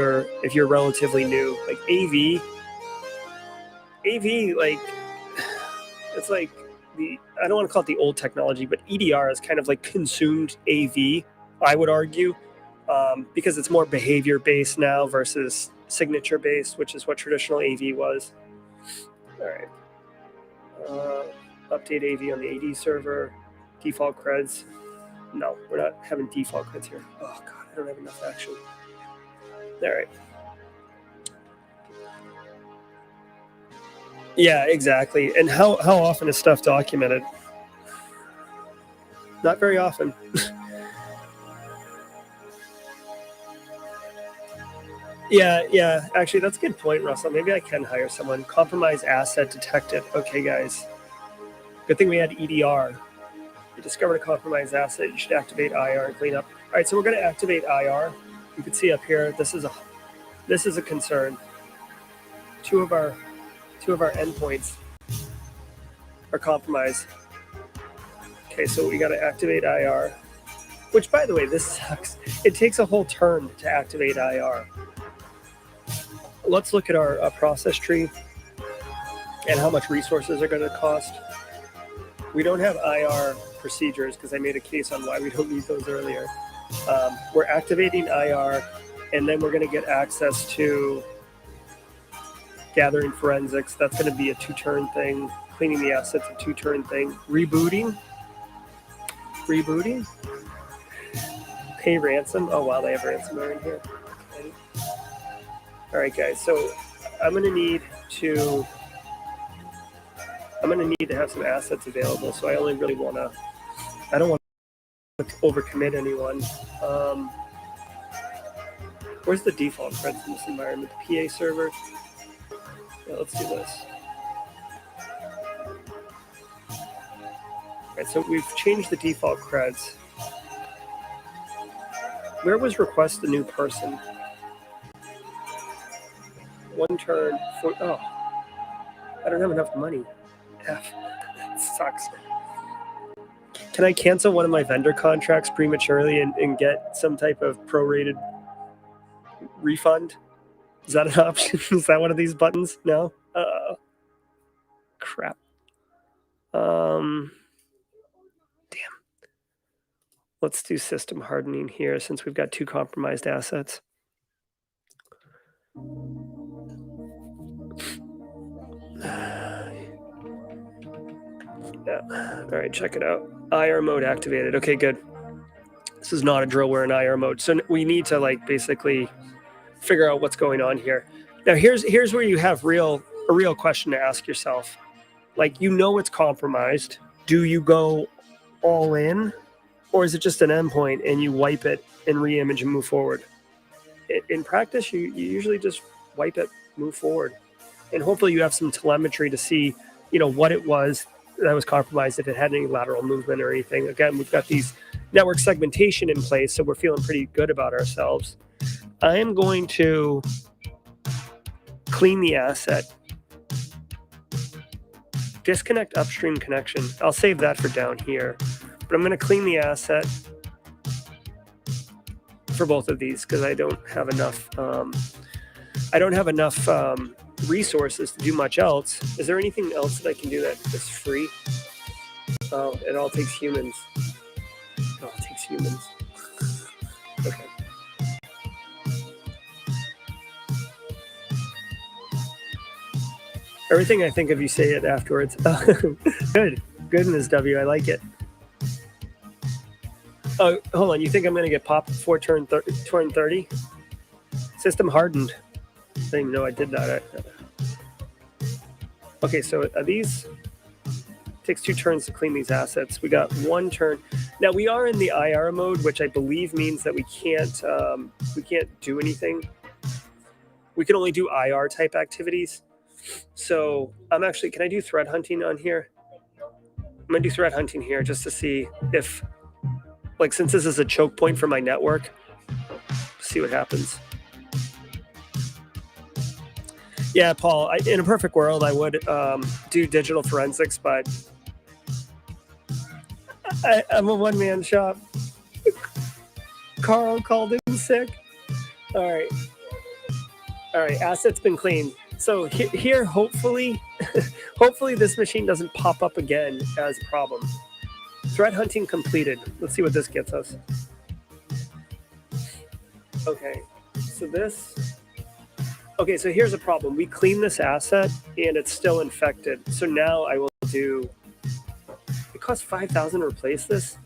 you're relatively new, like AV, like it's like I don't want to call it the old technology, but EDR is kind of like consumed AV. I would argue because it's more behavior based now versus signature based, which is what traditional AV was. All right. Update AV on the AD server. Default creds. No, we're not having default creds here. Oh God, I don't have enough action. All right. Yeah, exactly. And how often is stuff documented? Not very often. Yeah. Actually, that's a good point, Russell. Maybe I can hire someone. Compromise asset detected. Okay, guys. Good thing we had EDR. You discovered a compromised asset. You should activate IR and clean up. All right, so we're going to activate IR. You can see up here. This is a concern. Two of our endpoints are compromised. Okay, so we got to activate IR. Which, by the way, this sucks. It takes a whole turn to activate IR. Let's look at our process tree and how much resources are going to cost. We don't have IR procedures because I made a case on why we don't need those earlier. We're activating IR, and then we're going to get access to gathering forensics. That's going to be a 2-turn thing. Cleaning the assets, a 2-turn thing. Rebooting. Pay ransom. Oh wow, they have ransomware in here. Okay. All right, guys. So I'm going to need to have some assets available. So I only really want to. I don't want to overcommit anyone. Where's the default creds in this environment? The PA server. Yeah, let's do this. All right, so we've changed the default creds. Where was request a new person? 1 turn. Oh, I don't have enough money. F. It sucks. Can I cancel one of my vendor contracts prematurely and get some type of prorated refund? Is that an option? Is that one of these buttons? No? Crap. Damn. Let's do system hardening here since we've got 2 compromised assets. Yeah. All right, check it out. IR mode activated. Okay, good. This is not a drill. We're in IR mode. So we need to basically figure out what's going on here. Now here's where you have a real question to ask yourself. It's compromised. Do you go all in, or is it just an endpoint and you wipe it and re-image and move forward? In practice, you usually just wipe it, move forward, and hopefully you have some telemetry to see, what it was that was compromised, if it had any lateral movement or anything. Again, we've got these network segmentation in place, so we're feeling pretty good about ourselves. I am going to clean the asset. Disconnect upstream connection. I'll save that for down here, but I'm going to clean the asset for both of these because I don't have enough. Resources to do much else. Is there anything else that I can do that is free? Oh, it all takes humans. Okay. Everything I think of, you say it afterwards. Good, Ms. W. I like it. Oh, hold on. You think I'm going to get popped before turn 30? System hardened. I didn't even know I did that. Okay, so these takes 2 turns to clean these assets. We got 1 turn. Now we are in the IR mode, which I believe means that we can't do anything. We can only do IR type activities. So can I do threat hunting on here? I'm gonna do threat hunting here just to see if, since this is a choke point for my network, see what happens. Yeah, Paul, in a perfect world, I would do digital forensics, but I'm a one-man shop. Carl called in sick. All right, asset's been cleaned. So here, hopefully this machine doesn't pop up again as a problem. Threat hunting completed. Let's see what this gets us. Okay, so this Okay, so here's a problem. We clean this asset and it's still infected. So now I will do, it costs 5,000 to replace this.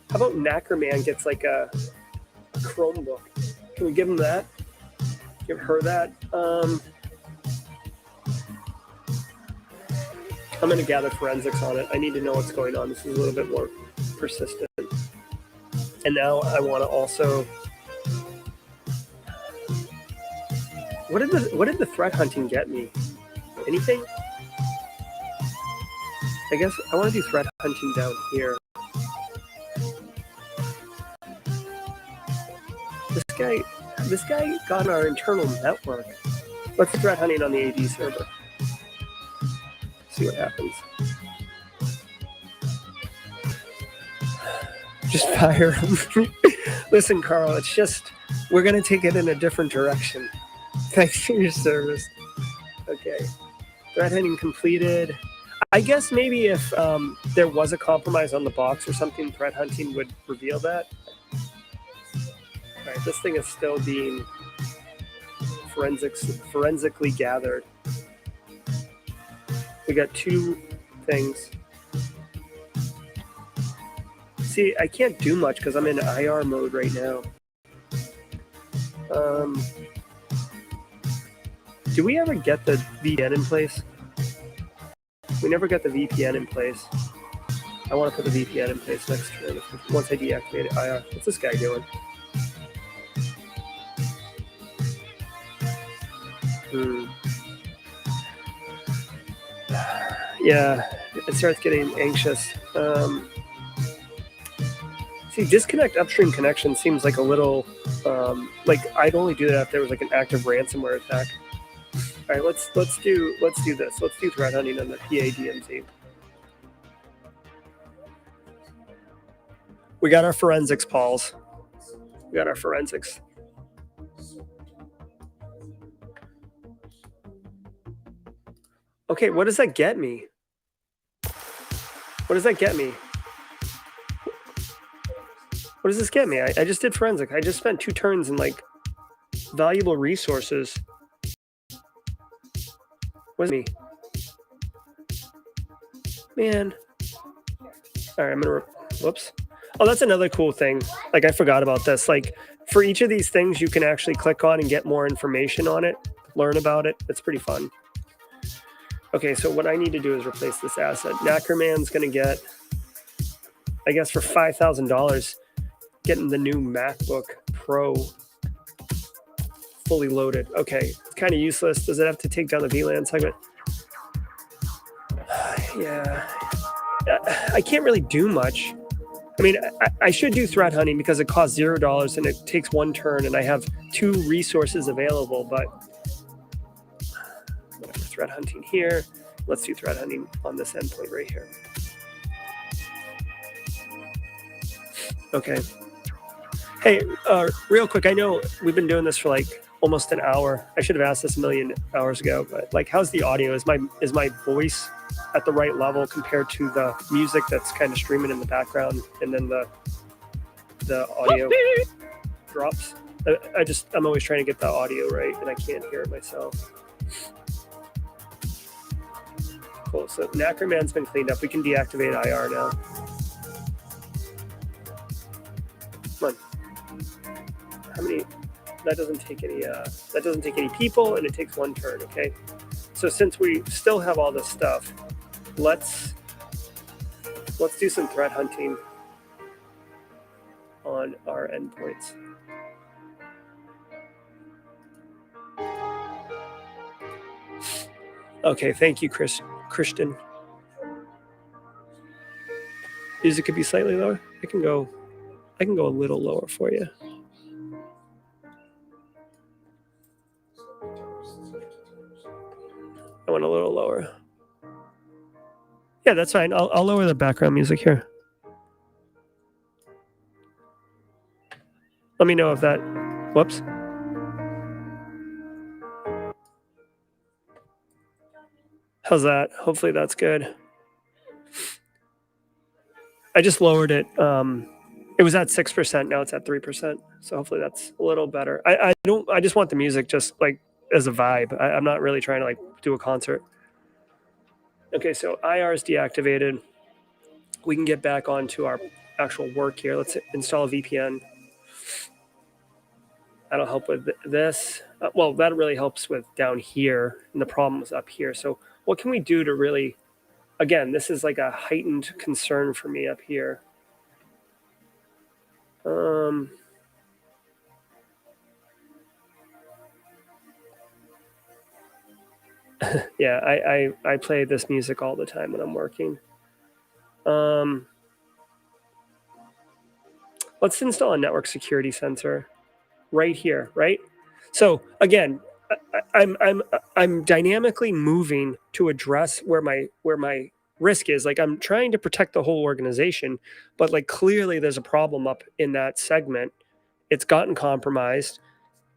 How about Knackerman gets like a Chromebook? Can we give him that? Give her that? I'm going to gather forensics on it. I need to know what's going on. This is a little bit more persistent. And now I want to also... What did the threat hunting get me? Anything? I guess I want to do threat hunting down here. This guy got our internal network. Let's threat hunting on the AD server. See what happens. Just fire him. Listen, Carl, it's just, we're going to take it in a different direction. Thanks for your service. Okay. Threat hunting completed. I guess maybe if there was a compromise on the box or something, threat hunting would reveal that. All right, this thing is still being forensically gathered. We got 2 things. See, I can't do much because I'm in IR mode right now. Do we ever get the VPN in place? We never got the VPN in place. I want to put the VPN in place next turn once I deactivate it. IR. What's this guy doing? Yeah, it starts getting anxious. See, disconnect upstream connection seems like a little, like I'd only do that if there was like an active ransomware attack. All right, let's do this. Let's do threat hunting on the PADMZ. We got our forensics, Pauls. We got our forensics. Okay, what does that get me? What does that get me? What does this get me? I just did forensic. I just spent 2 turns in like valuable resources. What's me? Man. All right, I'm gonna, whoops. Oh, that's another cool thing. Like I forgot about this. Like for each of these things, you can actually click on and get more information on it, learn about it. It's pretty fun. Okay, so what I need to do is replace this asset. Knackerman's gonna get, I guess for $5,000, getting the new MacBook Pro fully loaded. Okay, it's kind of useless. Does it have to take down the VLAN segment? Yeah, I can't really do much. I mean, I should do threat hunting because it costs $0 and it takes 1 turn and I have 2 resources available, but whatever, threat hunting here. Let's do threat hunting on this endpoint right here. Okay. Hey, real quick, I know we've been doing this for like almost an hour. I should have asked this a million hours ago, but like, how's the audio? Is my voice at the right level compared to the music that's kind of streaming in the background, and then the audio drops? I'm always trying to get the audio right, and I can't hear it myself. Cool. So Knackerman's been cleaned up. We can deactivate IR now. Come on. How many? That doesn't take any people, and it takes 1 turn. Okay. So since we still have all this stuff, let's do some threat hunting on our endpoints. Okay, thank you, Christian. Music could be slightly lower. I can go a little lower for you. I went a little lower. Yeah, that's fine. I'll lower the background music here. Let me know if that, whoops. How's that? Hopefully that's good. I just lowered it. It was at 6%. Now it's at 3%. So hopefully that's a little better. I just want the music just like as a vibe. I'm not really trying to like do a concert. Okay, so IR is deactivated. We can get back onto our actual work here. Let's install a VPN. That'll help with this. Well, that really helps with down here, and the problem is up here. So what can we do to really, again, this is like a heightened concern for me up here. Yeah, I play this music all the time when I'm working. Let's install a network security sensor right here, right? So again, I'm dynamically moving to address where my risk is. Like I'm trying to protect the whole organization, but like clearly there's a problem up in that segment. It's gotten compromised.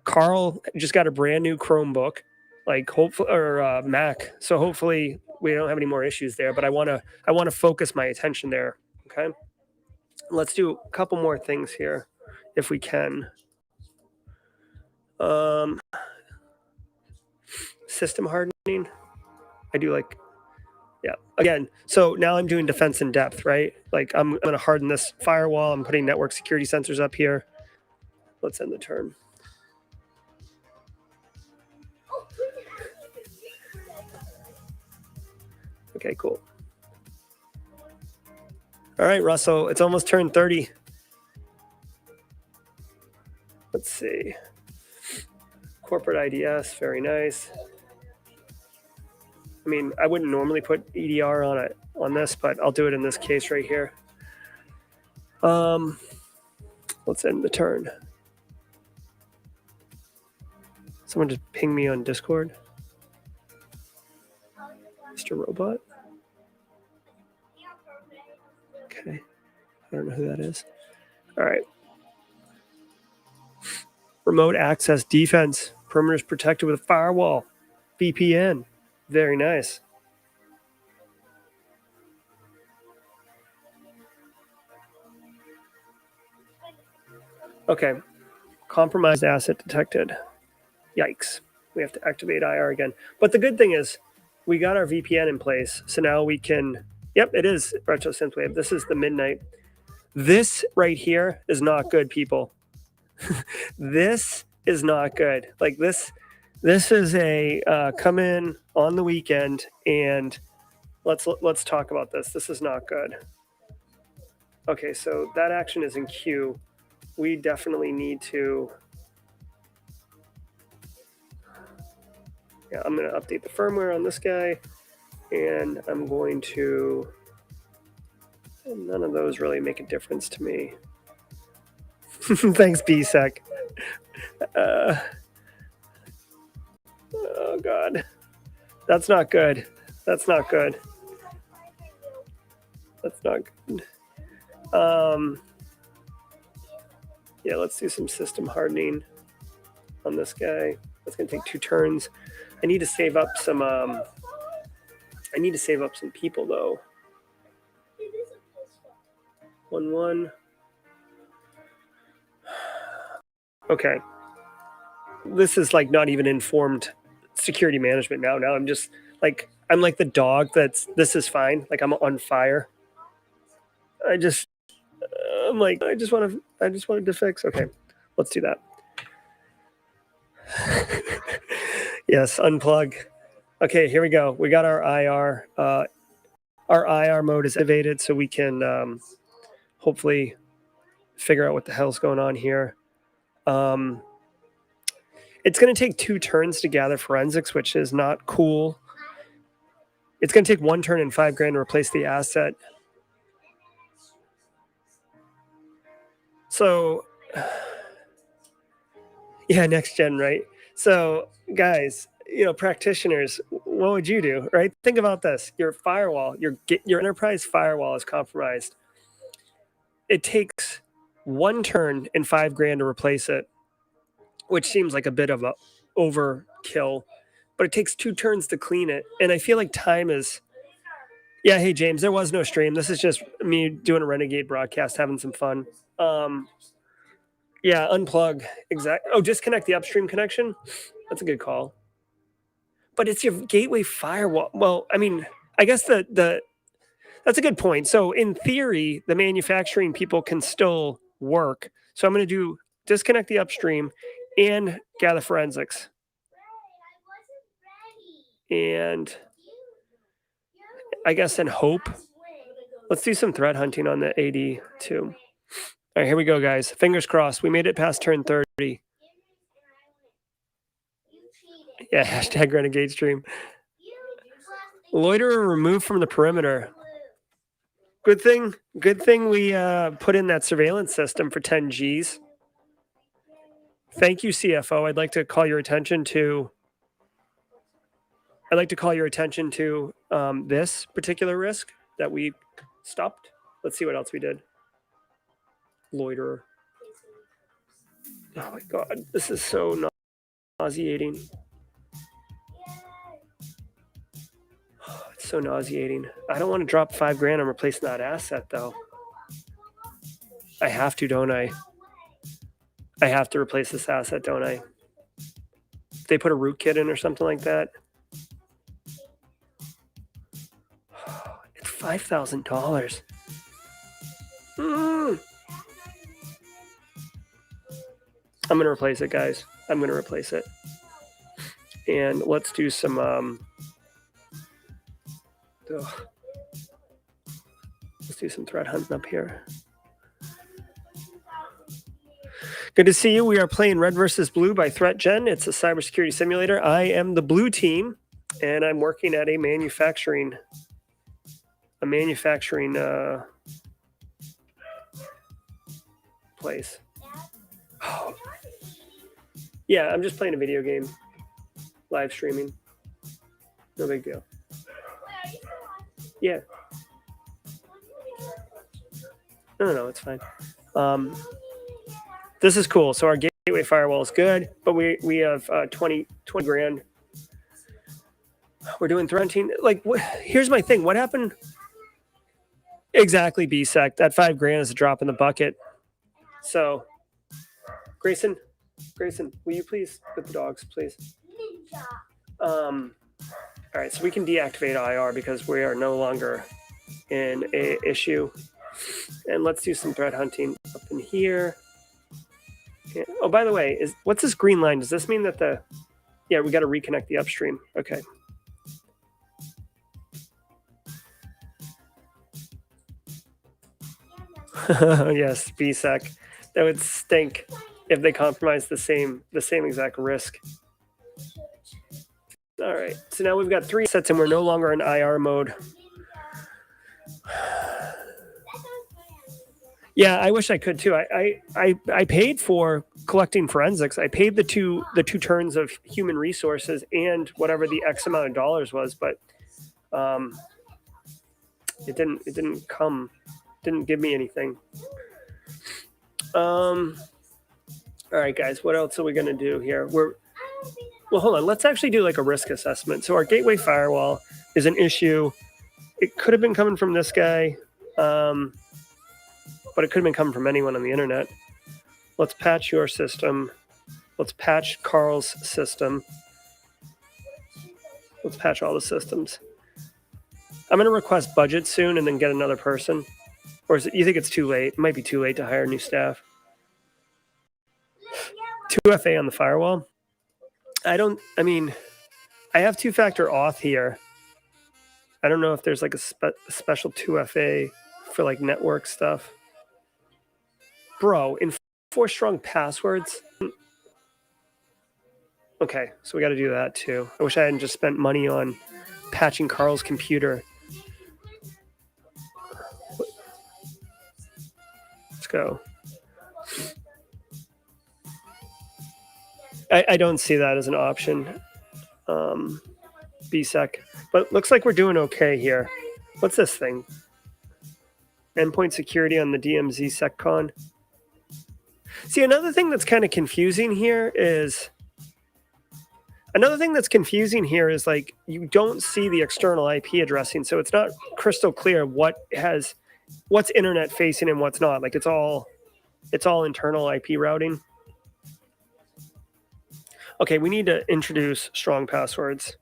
Carl just got a brand new Chromebook, like hopefully or Mac. So hopefully we don't have any more issues there. But I want to focus my attention there. Okay, let's do a couple more things here, if we can. System hardening. I do like, yeah. Again, so now I'm doing defense in depth, right? Like I'm going to harden this firewall. I'm putting network security sensors up here. Let's end the turn. Okay, cool. All right, Russell, it's almost turned 30. Let's see. Corporate IDS, very nice. I mean, I wouldn't normally put EDR on this, but I'll do it in this case right here. Let's end the turn. Someone just ping me on Discord. Mr. Robot. Okay. I don't know who that is. All right. Remote access defense. Perimeters protected with a firewall. VPN. Very nice. Okay. Compromised asset detected. Yikes. We have to activate IR again. But the good thing is we got our VPN in place. So now we can, yep, it is Retro Synthwave. This is the midnight. This right here is not good, people. This is not good. Like this is a come in on the weekend and let's talk about this. This is not good. Okay, so that action is in queue. We definitely need to. Yeah, I'm going to update the firmware on this guy, and I'm going to. None of those really make a difference to me. Thanks, BSEC. Oh God, that's not good. That's not good. That's not good. Yeah, let's do some system hardening on this guy. That's gonna take 2 turns. I need to save up some. I need to save up some people though. 1-1. Okay. This is like not even informed security management now. Now I'm just like I'm like the dog that's this is fine. Like I'm on fire. I'm like I just wanted to fix. Okay, let's do that. Yes, unplug. Okay, here we go. We got our IR. Our IR mode is activated, so we can hopefully figure out what the hell's going on here. It's going to take 2 turns to gather forensics, which is not cool. It's going to take 1 turn and $5,000 to replace the asset. So, yeah, next gen, right? So, guys, you know, practitioners, what would you do, right? Think about this: your firewall, your enterprise firewall is compromised. It takes 1 turn and $5,000 to replace it, which seems like a bit of a overkill, but it takes 2 turns to clean it. And I feel like time is. Yeah, hey James, there was no stream. This is just me doing a Renegade broadcast, having some fun. Yeah, unplug. Exactly. Oh, disconnect the upstream connection. That's a good call. but it's your gateway firewall. Well, I mean, I guess that's a good point. So in theory, the manufacturing people can still work. So I'm going to do disconnect the upstream and gather forensics. And I guess and hope. Let's do some threat hunting on the AD too. All right, here we go, guys. Fingers crossed. We made it past turn 30. Yeah, hashtag renegade stream. Loiterer removed from the perimeter. Good thing we put in that surveillance system for 10 Gs. Thank you, CFO. I'd like to call your attention to this particular risk that we stopped. Let's see what else we did. Loiterer. Oh my God, this is so nauseating. Oh, it's so nauseating. I don't want to drop $5,000 on replacing that asset though. I have to, don't I? I have to replace this asset, don't I? If they put a rootkit in or something like that. It's $5,000. I'm going to replace it, guys. I'm going to replace it. And let's do some... let's do some threat hunting up here. Good to see you. We are playing Red versus Blue by ThreatGen. It's a cybersecurity simulator. I am the blue team, and I'm working at a manufacturing place. Oh. Yeah, I'm just playing a video game, live streaming. No big deal. Yeah. No, it's fine. This is cool. So our gateway firewall is good, but we have 20 grand. We're doing threat hunting. Like, here's my thing. What happened? Exactly, BSEC. That $5,000 is a drop in the bucket. So, Grayson, will you please with the dogs, please? All right, so we can deactivate IR because we are no longer in a issue. And let's do some threat hunting up in here. Yeah. Oh, by the way, what's this green line? Does this mean that we got to reconnect the upstream? Okay. Yes, BSEC. That would stink if they compromise the same exact risk. All right, so now we've got 3 sets and we're no longer in IR mode. Yeah, I wish I could too. I paid for collecting forensics. I paid the two turns of human resources and whatever the X amount of dollars was, but it didn't give me anything. All right, guys, what else are we gonna do here? Well, hold on. Let's actually do like a risk assessment. So our gateway firewall is an issue. It could have been coming from this guy, but it could have been coming from anyone on the internet. Let's patch your system. Let's patch Carl's system. Let's patch all the systems. I'm going to request budget soon and then get another person. Or you think it's too late? It might be too late to hire new staff. 2FA on the firewall. I have 2-factor auth here. I don't know if there's like a special 2FA for like network stuff. Bro, enforce strong passwords. Okay, so we got to do that too. I wish I hadn't just spent money on patching Carl's computer. Let's go. I don't see that as an option, BSEC. But looks like we're doing okay here. What's this thing? Endpoint security on the DMZ SecCon. See, another thing that's kind of confusing here is like you don't see the external IP addressing, so it's not crystal clear what's internet facing and what's not. Like it's all internal IP routing. Okay, we need to introduce strong passwords.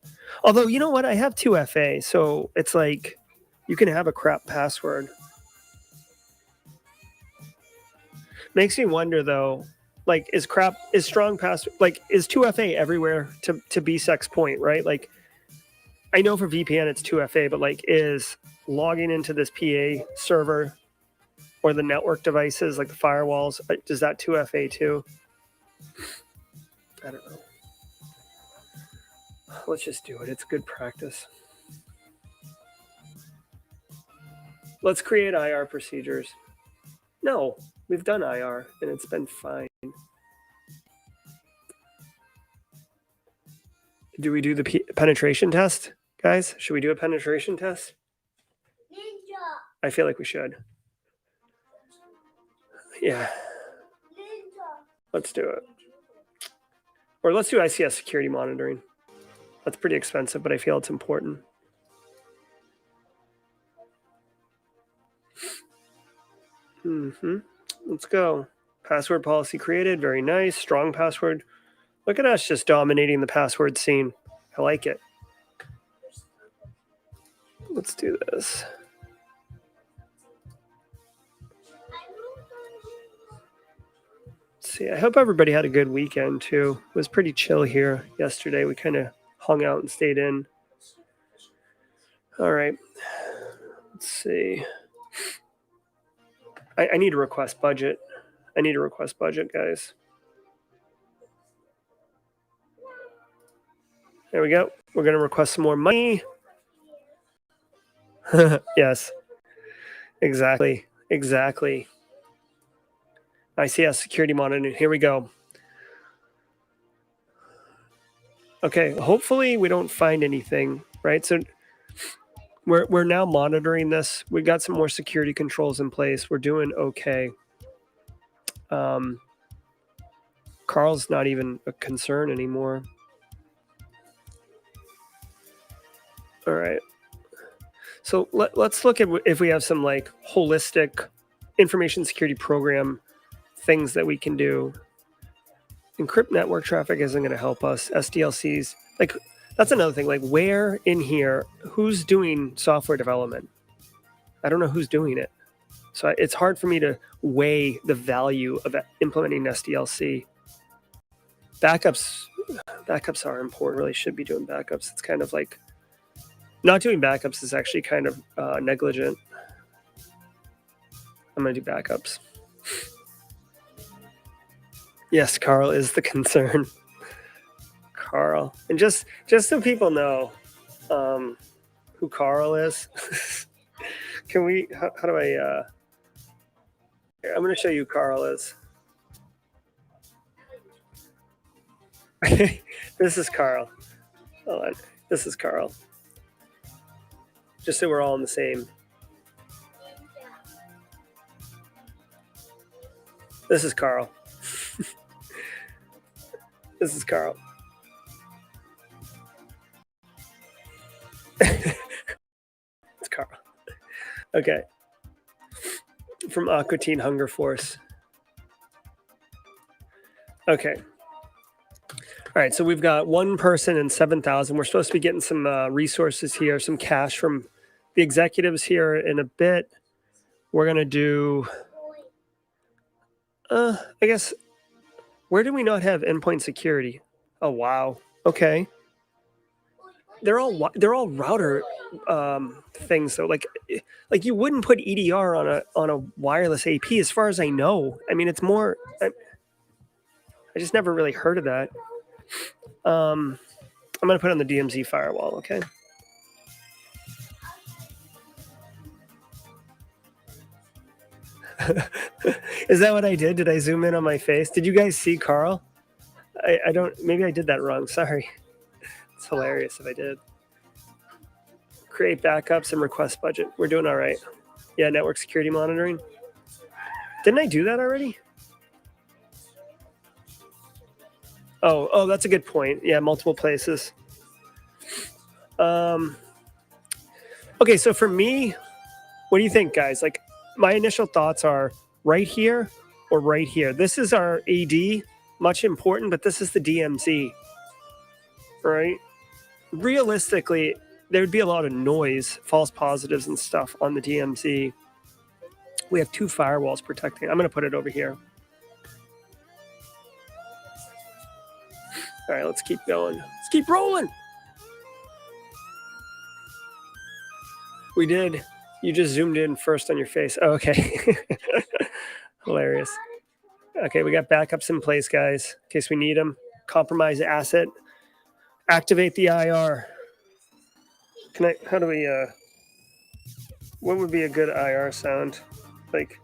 Although, you know what? I have 2FA, so it's like you can have a crap password. Makes me wonder though, like is strong password, like is 2FA everywhere to BSEC's point, right? Like I know for VPN it's 2FA, but like is logging into this PA server or the network devices like the firewalls, does that 2FA too? I don't know. Let's just do it. It's good practice. Let's create IR procedures. No, we've done IR and it's been fine. Do we do the penetration test, guys? Should we do a penetration test? Ninja. I feel like we should. Yeah. Ninja. Let's do it. Or let's do ICS security monitoring. That's pretty expensive, but I feel it's important. Let's go. Password policy created. Very nice. Strong password. Look at us just dominating the password scene. I like it. Let's do this. Let's see. I hope everybody had a good weekend too. It was pretty chill here yesterday. We kind of hung out and stayed in. All right. Let's see. I need to request budget. I need to request budget, guys. There we go. We're going to request some more money. Yes. Exactly. Exactly. ICS security monitoring. Here we go. Okay. Hopefully we don't find anything, right? So we're now monitoring this. We got some more security controls in place. We're doing okay. Carl's not even a concern anymore. All right. So let's look at if we have some like holistic information security program things that we can do. Encrypt network traffic isn't going to help us. SDLCs, like that's another thing. Like where in here, who's doing software development? I don't know who's doing it. So it's hard for me to weigh the value of implementing SDLC. Backups are important. Really should be doing backups. It's kind of like not doing backups is actually kind of negligent. I'm going to do backups. Yes, Carl is the concern. Carl. And just so people know who Carl is, can we, how do I, I'm going to show you who Carl is. This is Carl. Hold on. This is Carl. Just so we're all in the same. This is Carl. This is Carl. It's Carl. Okay. From Aqua Teen Hunger Force. Okay. All right, so we've got one person and 7,000. We're supposed to be getting some resources here, some cash from the executives here in a bit. We're going to do, I guess, where do we not have endpoint security? Oh, wow. Okay. They're all router things though. Like you wouldn't put EDR on a wireless AP as far as I know. I mean, it's more, I just never really heard of that. I'm going to put on the DMZ firewall. Okay. Is that what I did? Did I zoom in on my face? Did you guys see Carl? I don't, maybe I did that wrong. Sorry. It's hilarious if I did. Create backups and request budget. We're doing all right. Yeah, network security monitoring. Didn't I do that already? Oh, that's a good point. Yeah, multiple places. Okay, so for me, what do you think, guys? Like, my initial thoughts are right here or right here. This is our AD, much important, but this is the DMZ. right? Realistically, there would be a lot of noise, false positives and stuff on the DMZ. We have 2 firewalls protecting. I'm going to put it over here. All right, let's keep going. Let's keep rolling. We did. You just zoomed in first on your face. Oh, okay. Hilarious. Okay, we got backups in place, guys, in case we need them. Compromise asset. Activate the IR. How do we, what would be a good IR sound? Like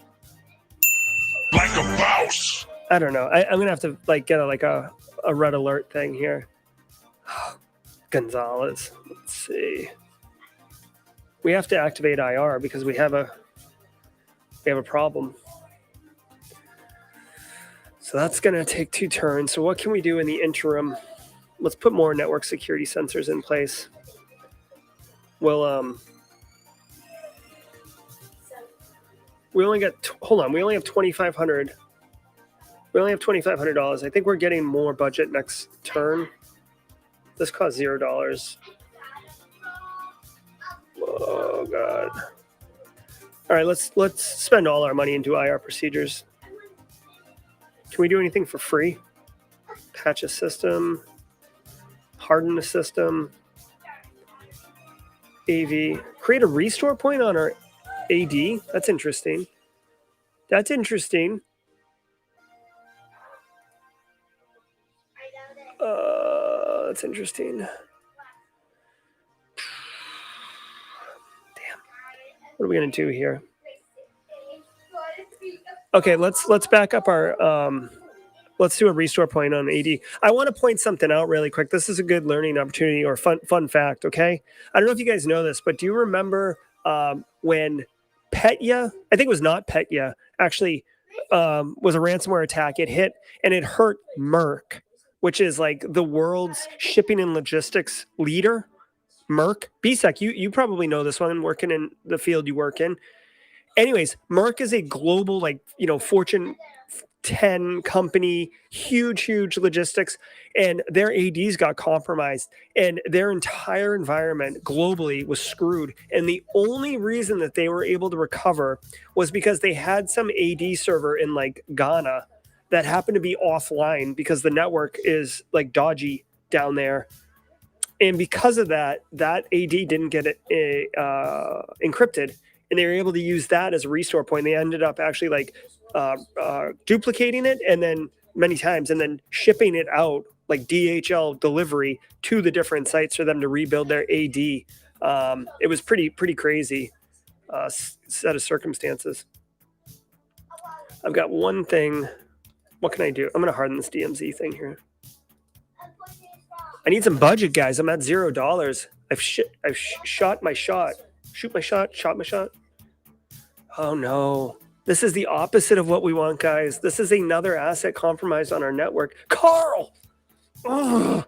a mouse. I don't know. I'm going to have to like get a red alert thing here. Gonzalez. Let's see. We have to activate IR because we have a problem. So that's going to take 2 turns. So what can we do in the interim? Let's put more network security sensors in place. Well, we only got, hold on, we only have $2,500. We only have $2,500. I think we're getting more budget next turn. This costs $0. Oh God. All right, let's spend all our money into IR procedures. Can we do anything for free? Patch a system, harden the system, AV, create a restore point on our AD. That's interesting. That's interesting. That's interesting. Damn. What are we gonna do here? Okay, let's back up our let's do a restore point on AD. I want to point something out really quick. This is a good learning opportunity or fun fact, okay? I don't know if you guys know this, but do you remember when Petya, I think it was not Petya, actually was a ransomware attack. It hit and it hurt Merck, which is like the world's shipping and logistics leader. Merck, BSEC, you probably know this one working in the field you work in. Anyways, Merck is a global, like, Fortune 10 company, huge logistics, and their ADs got compromised and their entire environment globally was screwed. And the only reason that they were able to recover was because they had some AD server in like Ghana that happened to be offline because the network is like dodgy down there. And because of that, that AD didn't get it encrypted. And they were able to use that as a restore point. They ended up actually like duplicating it and then many times and then shipping it out like DHL delivery to the different sites for them to rebuild their AD. It was pretty crazy set of circumstances. I've got one thing. What can I do? I'm going to harden this DMZ thing here. I need some budget, guys. I'm at $0. I've shot my shot. Shoot my shot. Shot my shot. Oh no. This is the opposite of what we want, guys. This is another asset compromised on our network. Carl! Ugh.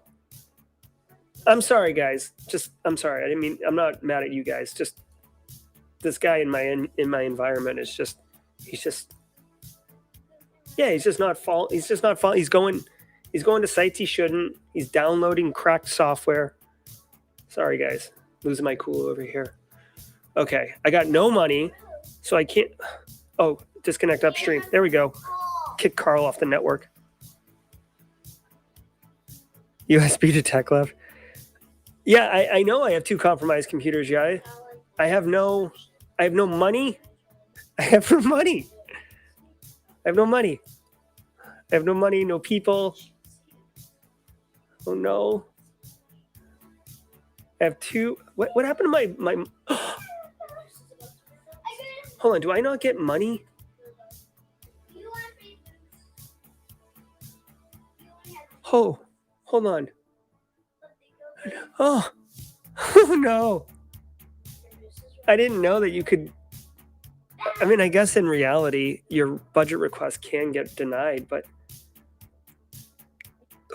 I'm sorry, guys. I'm sorry. I didn't mean, I'm not mad at you guys. Just this guy in my environment is just, he's just not fault. He's just not fault. He's going to sites he shouldn't. He's downloading cracked software. Sorry, guys. Losing my cool over here. Okay. I got no money, so I can't. Oh, disconnect upstream. There we go. Kick Carl off the network. USB to tech left. Yeah, I know I have 2 compromised computers, yeah. I have no money. I have no money. I have no money. I have no money, no people. Oh no. I have 2. What happened to my Hold on, do I not get money? Oh, hold on. Oh no. I didn't know that you could. I mean, I guess in reality, your budget request can get denied, but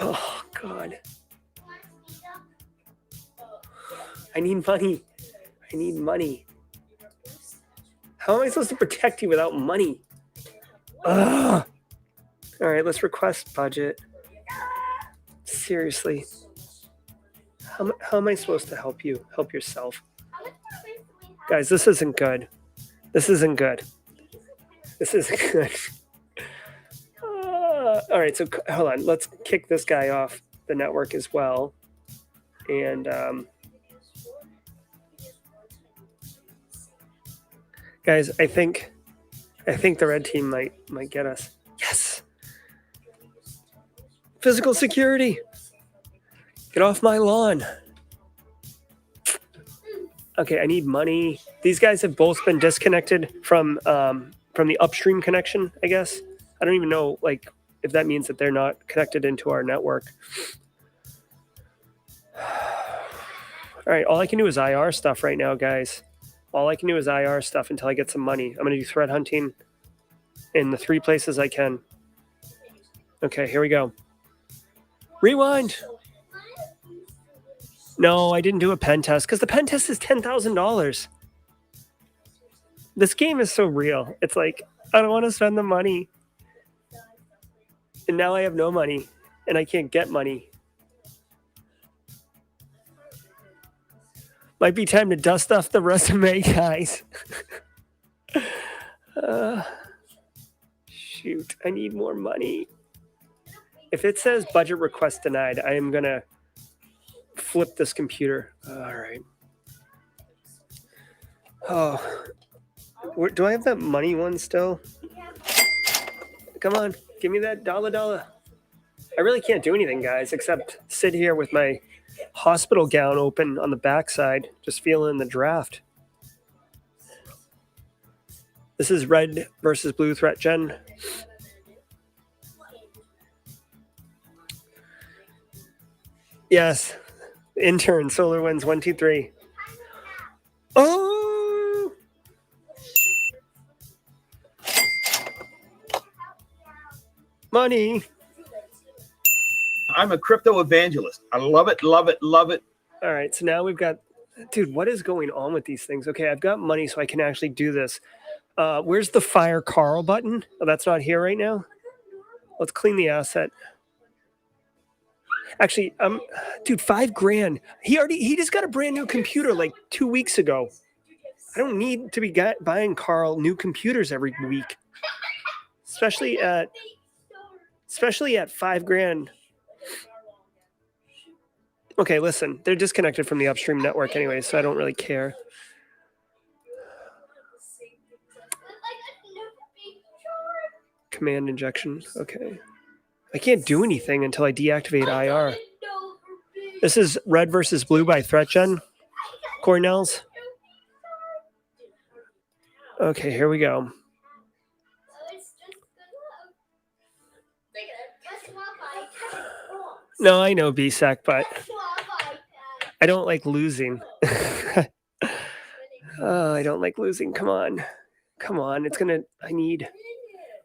oh God. I need money. I need money. How am I supposed to protect you without money? Ugh. All right, let's request budget. Seriously. How am I supposed to help you? Help yourself. Guys, this isn't good. This isn't good. This isn't good. All right, so hold on. Let's kick this guy off the network as well. And guys, I think the red team might get us. Yes. Physical security. Get off my lawn. Okay, I need money. These guys have both been disconnected from the upstream connection, I guess. I don't even know like if that means that they're not connected into our network. All right, all I can do is IR stuff right now, guys. All I can do is IR stuff until I get some money. I'm going to do threat hunting in the 3 places I can. Okay, here we go. Rewind. No, I didn't do a pen test because the pen test is $10,000. This game is so real. It's like, I don't want to spend the money. And now I have no money and I can't get money. Might be time to dust off the resume, guys. Shoot, I need more money. If it says budget request denied, I am going to flip this computer. All right. Oh, do I have that money one still? Come on, give me that dollar. I really can't do anything, guys, except sit here with my hospital gown open on the backside, just feeling the draft. This is red versus blue threat gen. Yes. Intern, Solar Winds 1, 2, 3. Oh! Money. I'm a crypto evangelist. I love it, love it, love it. All right, so now we've got, dude, what is going on with these things? Okay, I've got money so I can actually do this. Where's the fire Carl button? Oh, that's not here right now. Let's clean the asset. Actually, dude, $5,000. He just got a brand new computer like 2 weeks ago. I don't need to be buying Carl new computers every week, especially at $5,000. Okay, listen, they're disconnected from the upstream network anyway, so I don't really care. Command injection. Okay. I can't do anything until I deactivate IR. This is red versus blue by ThreatGen. Cornell's. Okay, here we go. No, I know BSEC, but I don't like losing. I don't like losing. Come on.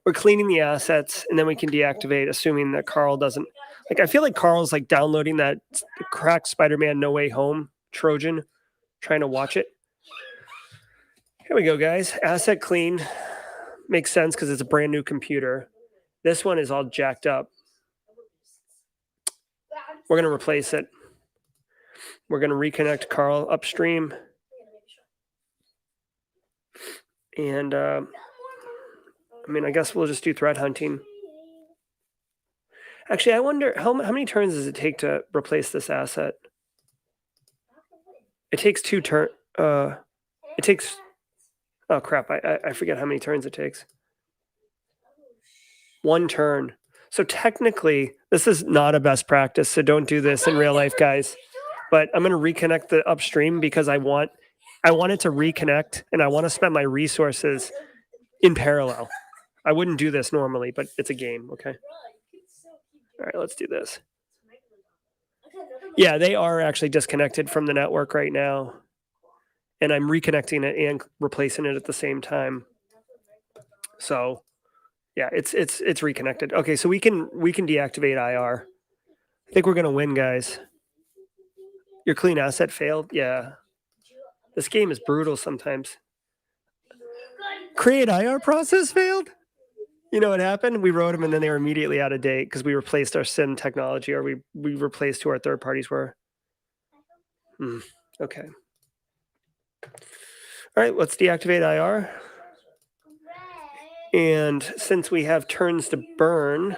We're cleaning the assets and then we can deactivate, assuming that Carl doesn't. Like, I feel like Carl's like downloading that cracked Spider-Man No Way Home Trojan, trying to watch it. Here we go, guys. Asset clean. Makes sense because it's a brand new computer. This one is all jacked up. We're going to replace it. We're going to reconnect Carl upstream. And, I guess we'll just do threat hunting. Actually, I wonder, how many turns does it take to replace this asset? It takes 2 turns. Oh, crap. I forget how many turns it takes. 1 turn. So technically, this is not a best practice, so don't do this in real life, guys. But I'm going to reconnect the upstream because I want it to reconnect, and I want to spend my resources in parallel. I wouldn't do this normally, but it's a game, okay? All right, let's do this. Yeah, they are actually disconnected from the network right now, and I'm reconnecting it and replacing it at the same time. So, yeah, it's reconnected. Okay, so we can deactivate IR. I think we're gonna win, guys. Your clean asset failed. Yeah, this game is brutal sometimes. Create IR process failed. You know what happened? We wrote them and then they were immediately out of date because we replaced our SIM technology, or we replaced who our third parties were. Okay. All right, let's deactivate IR. And since we have turns to burn,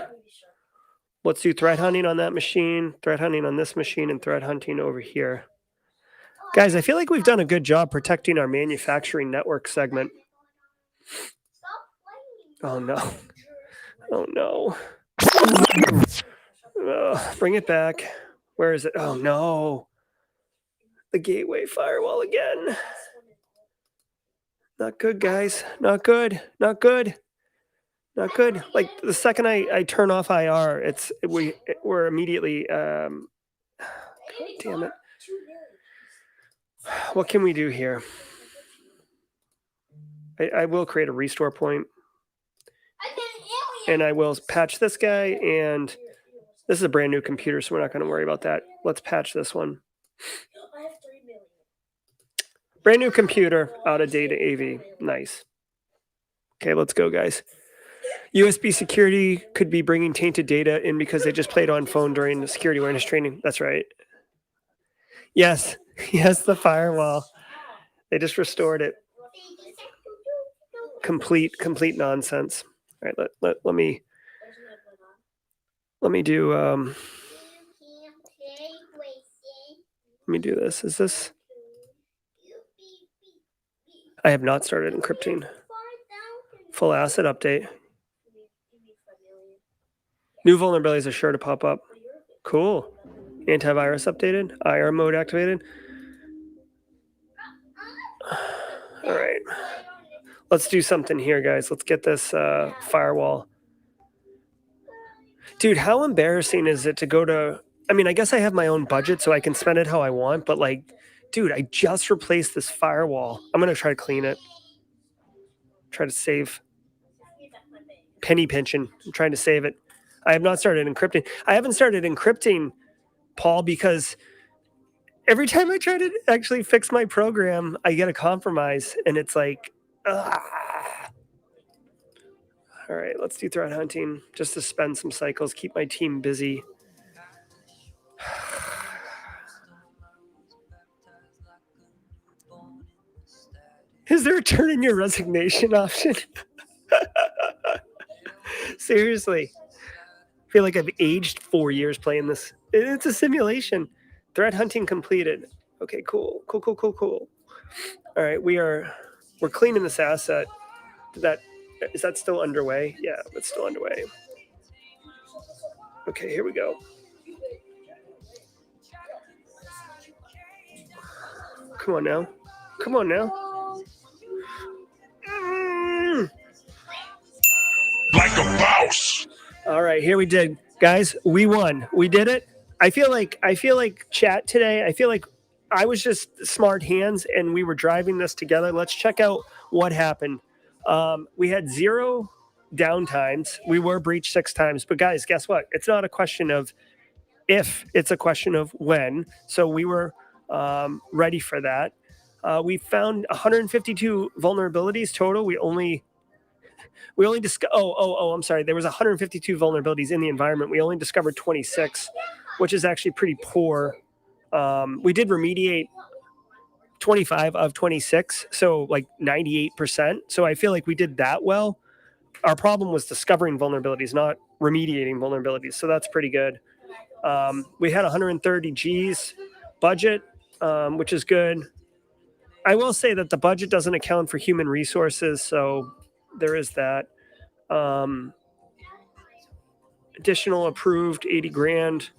let's do threat hunting on that machine, threat hunting on this machine, and threat hunting over here. Guys, I feel like we've done a good job protecting our manufacturing network segment. Oh, no. Oh, no. Bring it back. Where is it? Oh, no. The gateway firewall again. Not good, guys. Not good. Not good. Not good. Like the second I turn off IR, we're immediately God damn it. What can we do here? I will create a restore point. And I will patch this guy, and this is a brand new computer, so we're not going to worry about that. Let's patch this one. Brand new computer, out of date AV. Nice. Okay, let's go, guys. USB security could be bringing tainted data in because they just played on phone during the security awareness training. That's right. Yes, yes, the firewall. They just restored it. Complete nonsense. All right, let me do let me do this. Is this? I have not started encrypting. Full asset update. New vulnerabilities are sure to pop up. Cool. Antivirus updated. IR mode activated. All right. Let's do something here, guys. Let's get this firewall. Dude, how embarrassing is it to go to... I mean, I guess I have my own budget, so I can spend it how I want. But, like, dude, I just replaced this firewall. I'm going to try to clean it. Try to save. Penny pinching. I'm trying to save it. I have not started encrypting. I haven't started encrypting, Paul, because every time I try to actually fix my program, I get a compromise, and it's like, ah. All right, let's do threat hunting just to spend some cycles, keep my team busy. Is there a turn in your resignation option? Seriously. I feel like I've aged 4 years playing this. It's a simulation. Threat hunting completed. Okay, cool. All right, we're cleaning this asset. Is that still underway? Yeah, it's still underway. Okay, here we go. Come on now. Like a mouse. All right, here we did. Guys, we won. We did it. I feel like chat today, I feel like I was just smart hands and we were driving this together. Let's check out what happened. We had 0 downtimes. We were breached 6 times. But guys, guess what? It's not a question of if, it's a question of when. So we were ready for that. We found 152 vulnerabilities total. We only discovered, I'm sorry. There was 152 vulnerabilities in the environment. We only discovered 26, which is actually pretty poor. We did remediate 25 of 26, so like 98%. So I feel like we did that well. Our problem was discovering vulnerabilities, not remediating vulnerabilities. So that's pretty good. We had 130 G's budget, which is good. I will say that the budget doesn't account for human resources, so there is that. Additional approved 80 grand.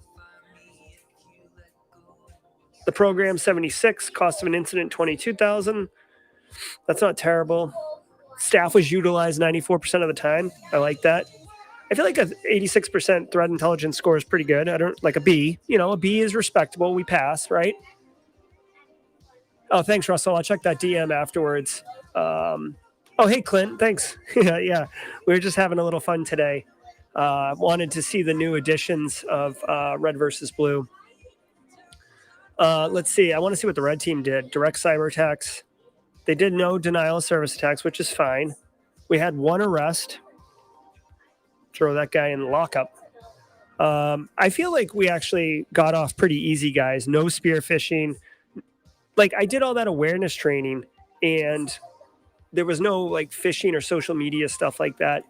The program 76, cost of an incident 22,000. That's not terrible. Staff was utilized 94% of the time. I like that. I feel like an 86% threat intelligence score is pretty good. I don't like a B. A B is respectable. We pass, right? Oh, thanks, Russell. I'll check that DM afterwards. Hey, Clint. Thanks. yeah. We were just having a little fun today. Wanted to see the new editions of Red versus Blue. Let's see. I want to see what the red team did. Direct cyber attacks. They did no denial of service attacks, which is fine. We had 1 arrest. Throw that guy in lockup. I feel like we actually got off pretty easy, guys. No spear phishing, like I did all that awareness training, and there was no like phishing or social media stuff like that.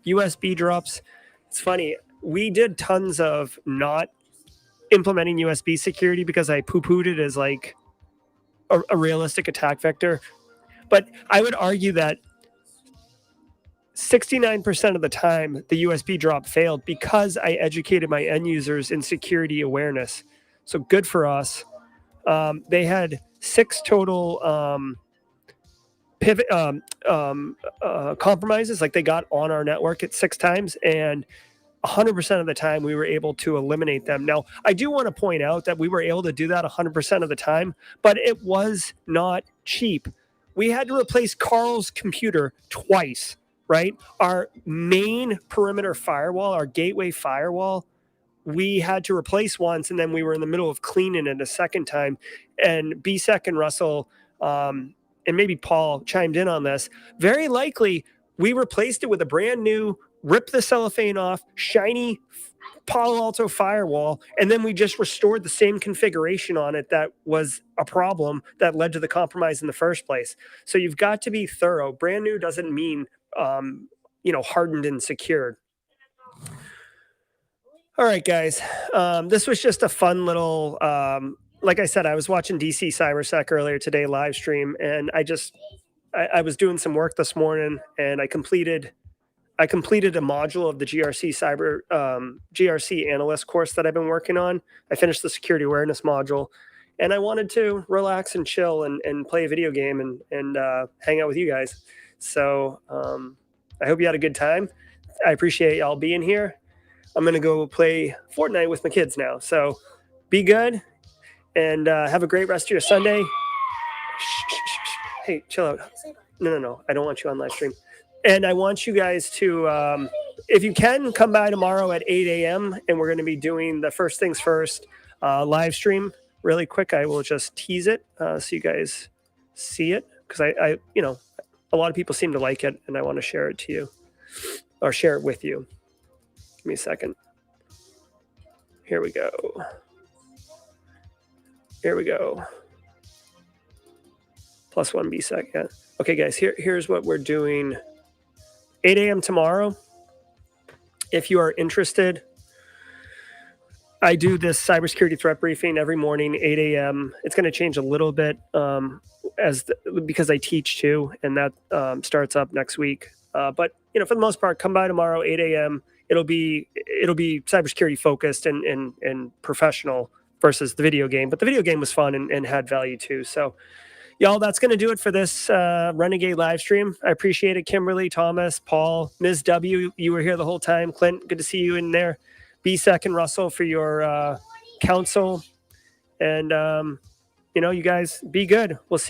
USB drops. It's funny. We did tons of not implementing USB security because I poo-pooed it as like a realistic attack vector. But I would argue that 69% of the time the USB drop failed because I educated my end users in security awareness. So good for us. They had 6 total pivot compromises. Like they got on our network at 6 times, and 100% of the time we were able to eliminate them. Now, I do want to point out that we were able to do that 100% of the time, but it was not cheap. We had to replace Carl's computer twice, right? Our main perimeter firewall, our gateway firewall, we had to replace once, and then we were in the middle of cleaning it a second time. And BSEC and Russell, and maybe Paul chimed in on this, very likely we replaced it with a brand new, rip the cellophane off, shiny Palo Alto firewall, and then we just restored the same configuration on it that was a problem that led to the compromise in the first place. So you've got to be thorough. Brand new doesn't mean, hardened and secured. All right, guys. This was just a fun little, like I said, I was watching DC CyberSec earlier today, live stream, and I was doing some work this morning, and I completed a module of the GRC analyst course that I've been working on. I finished the security awareness module, and I wanted to relax and chill and play a video game and hang out with you guys. So I hope you had a good time. I appreciate y'all being here. I'm going to go play Fortnite with my kids now. So be good and have a great rest of your Sunday. Hey, chill out. No. I don't want you on live stream. And I want you guys to, if you can, come by tomorrow at 8 a.m. And we're going to be doing the first things first live stream. Really quick, I will just tease it so you guys see it. Because I a lot of people seem to like it, and I want to share it to you or share it with you. Give me a second. Here we go. +1 BSEC, yeah. Okay, guys, here's what we're doing. 8 a.m. tomorrow. If you are interested, I do this cybersecurity threat briefing every morning, 8 a.m. It's going to change a little bit because I teach too, and that starts up next week. But for the most part, come by tomorrow, 8 a.m. It'll be cybersecurity focused and professional versus the video game. But the video game was fun and had value too. So, y'all, that's going to do it for this Renegade live stream. I appreciate it. Kimberly, Thomas, Paul, Ms. W, you were here the whole time. Clint, good to see you in there. BSEC and Russell for your counsel. And, you guys be good. We'll see.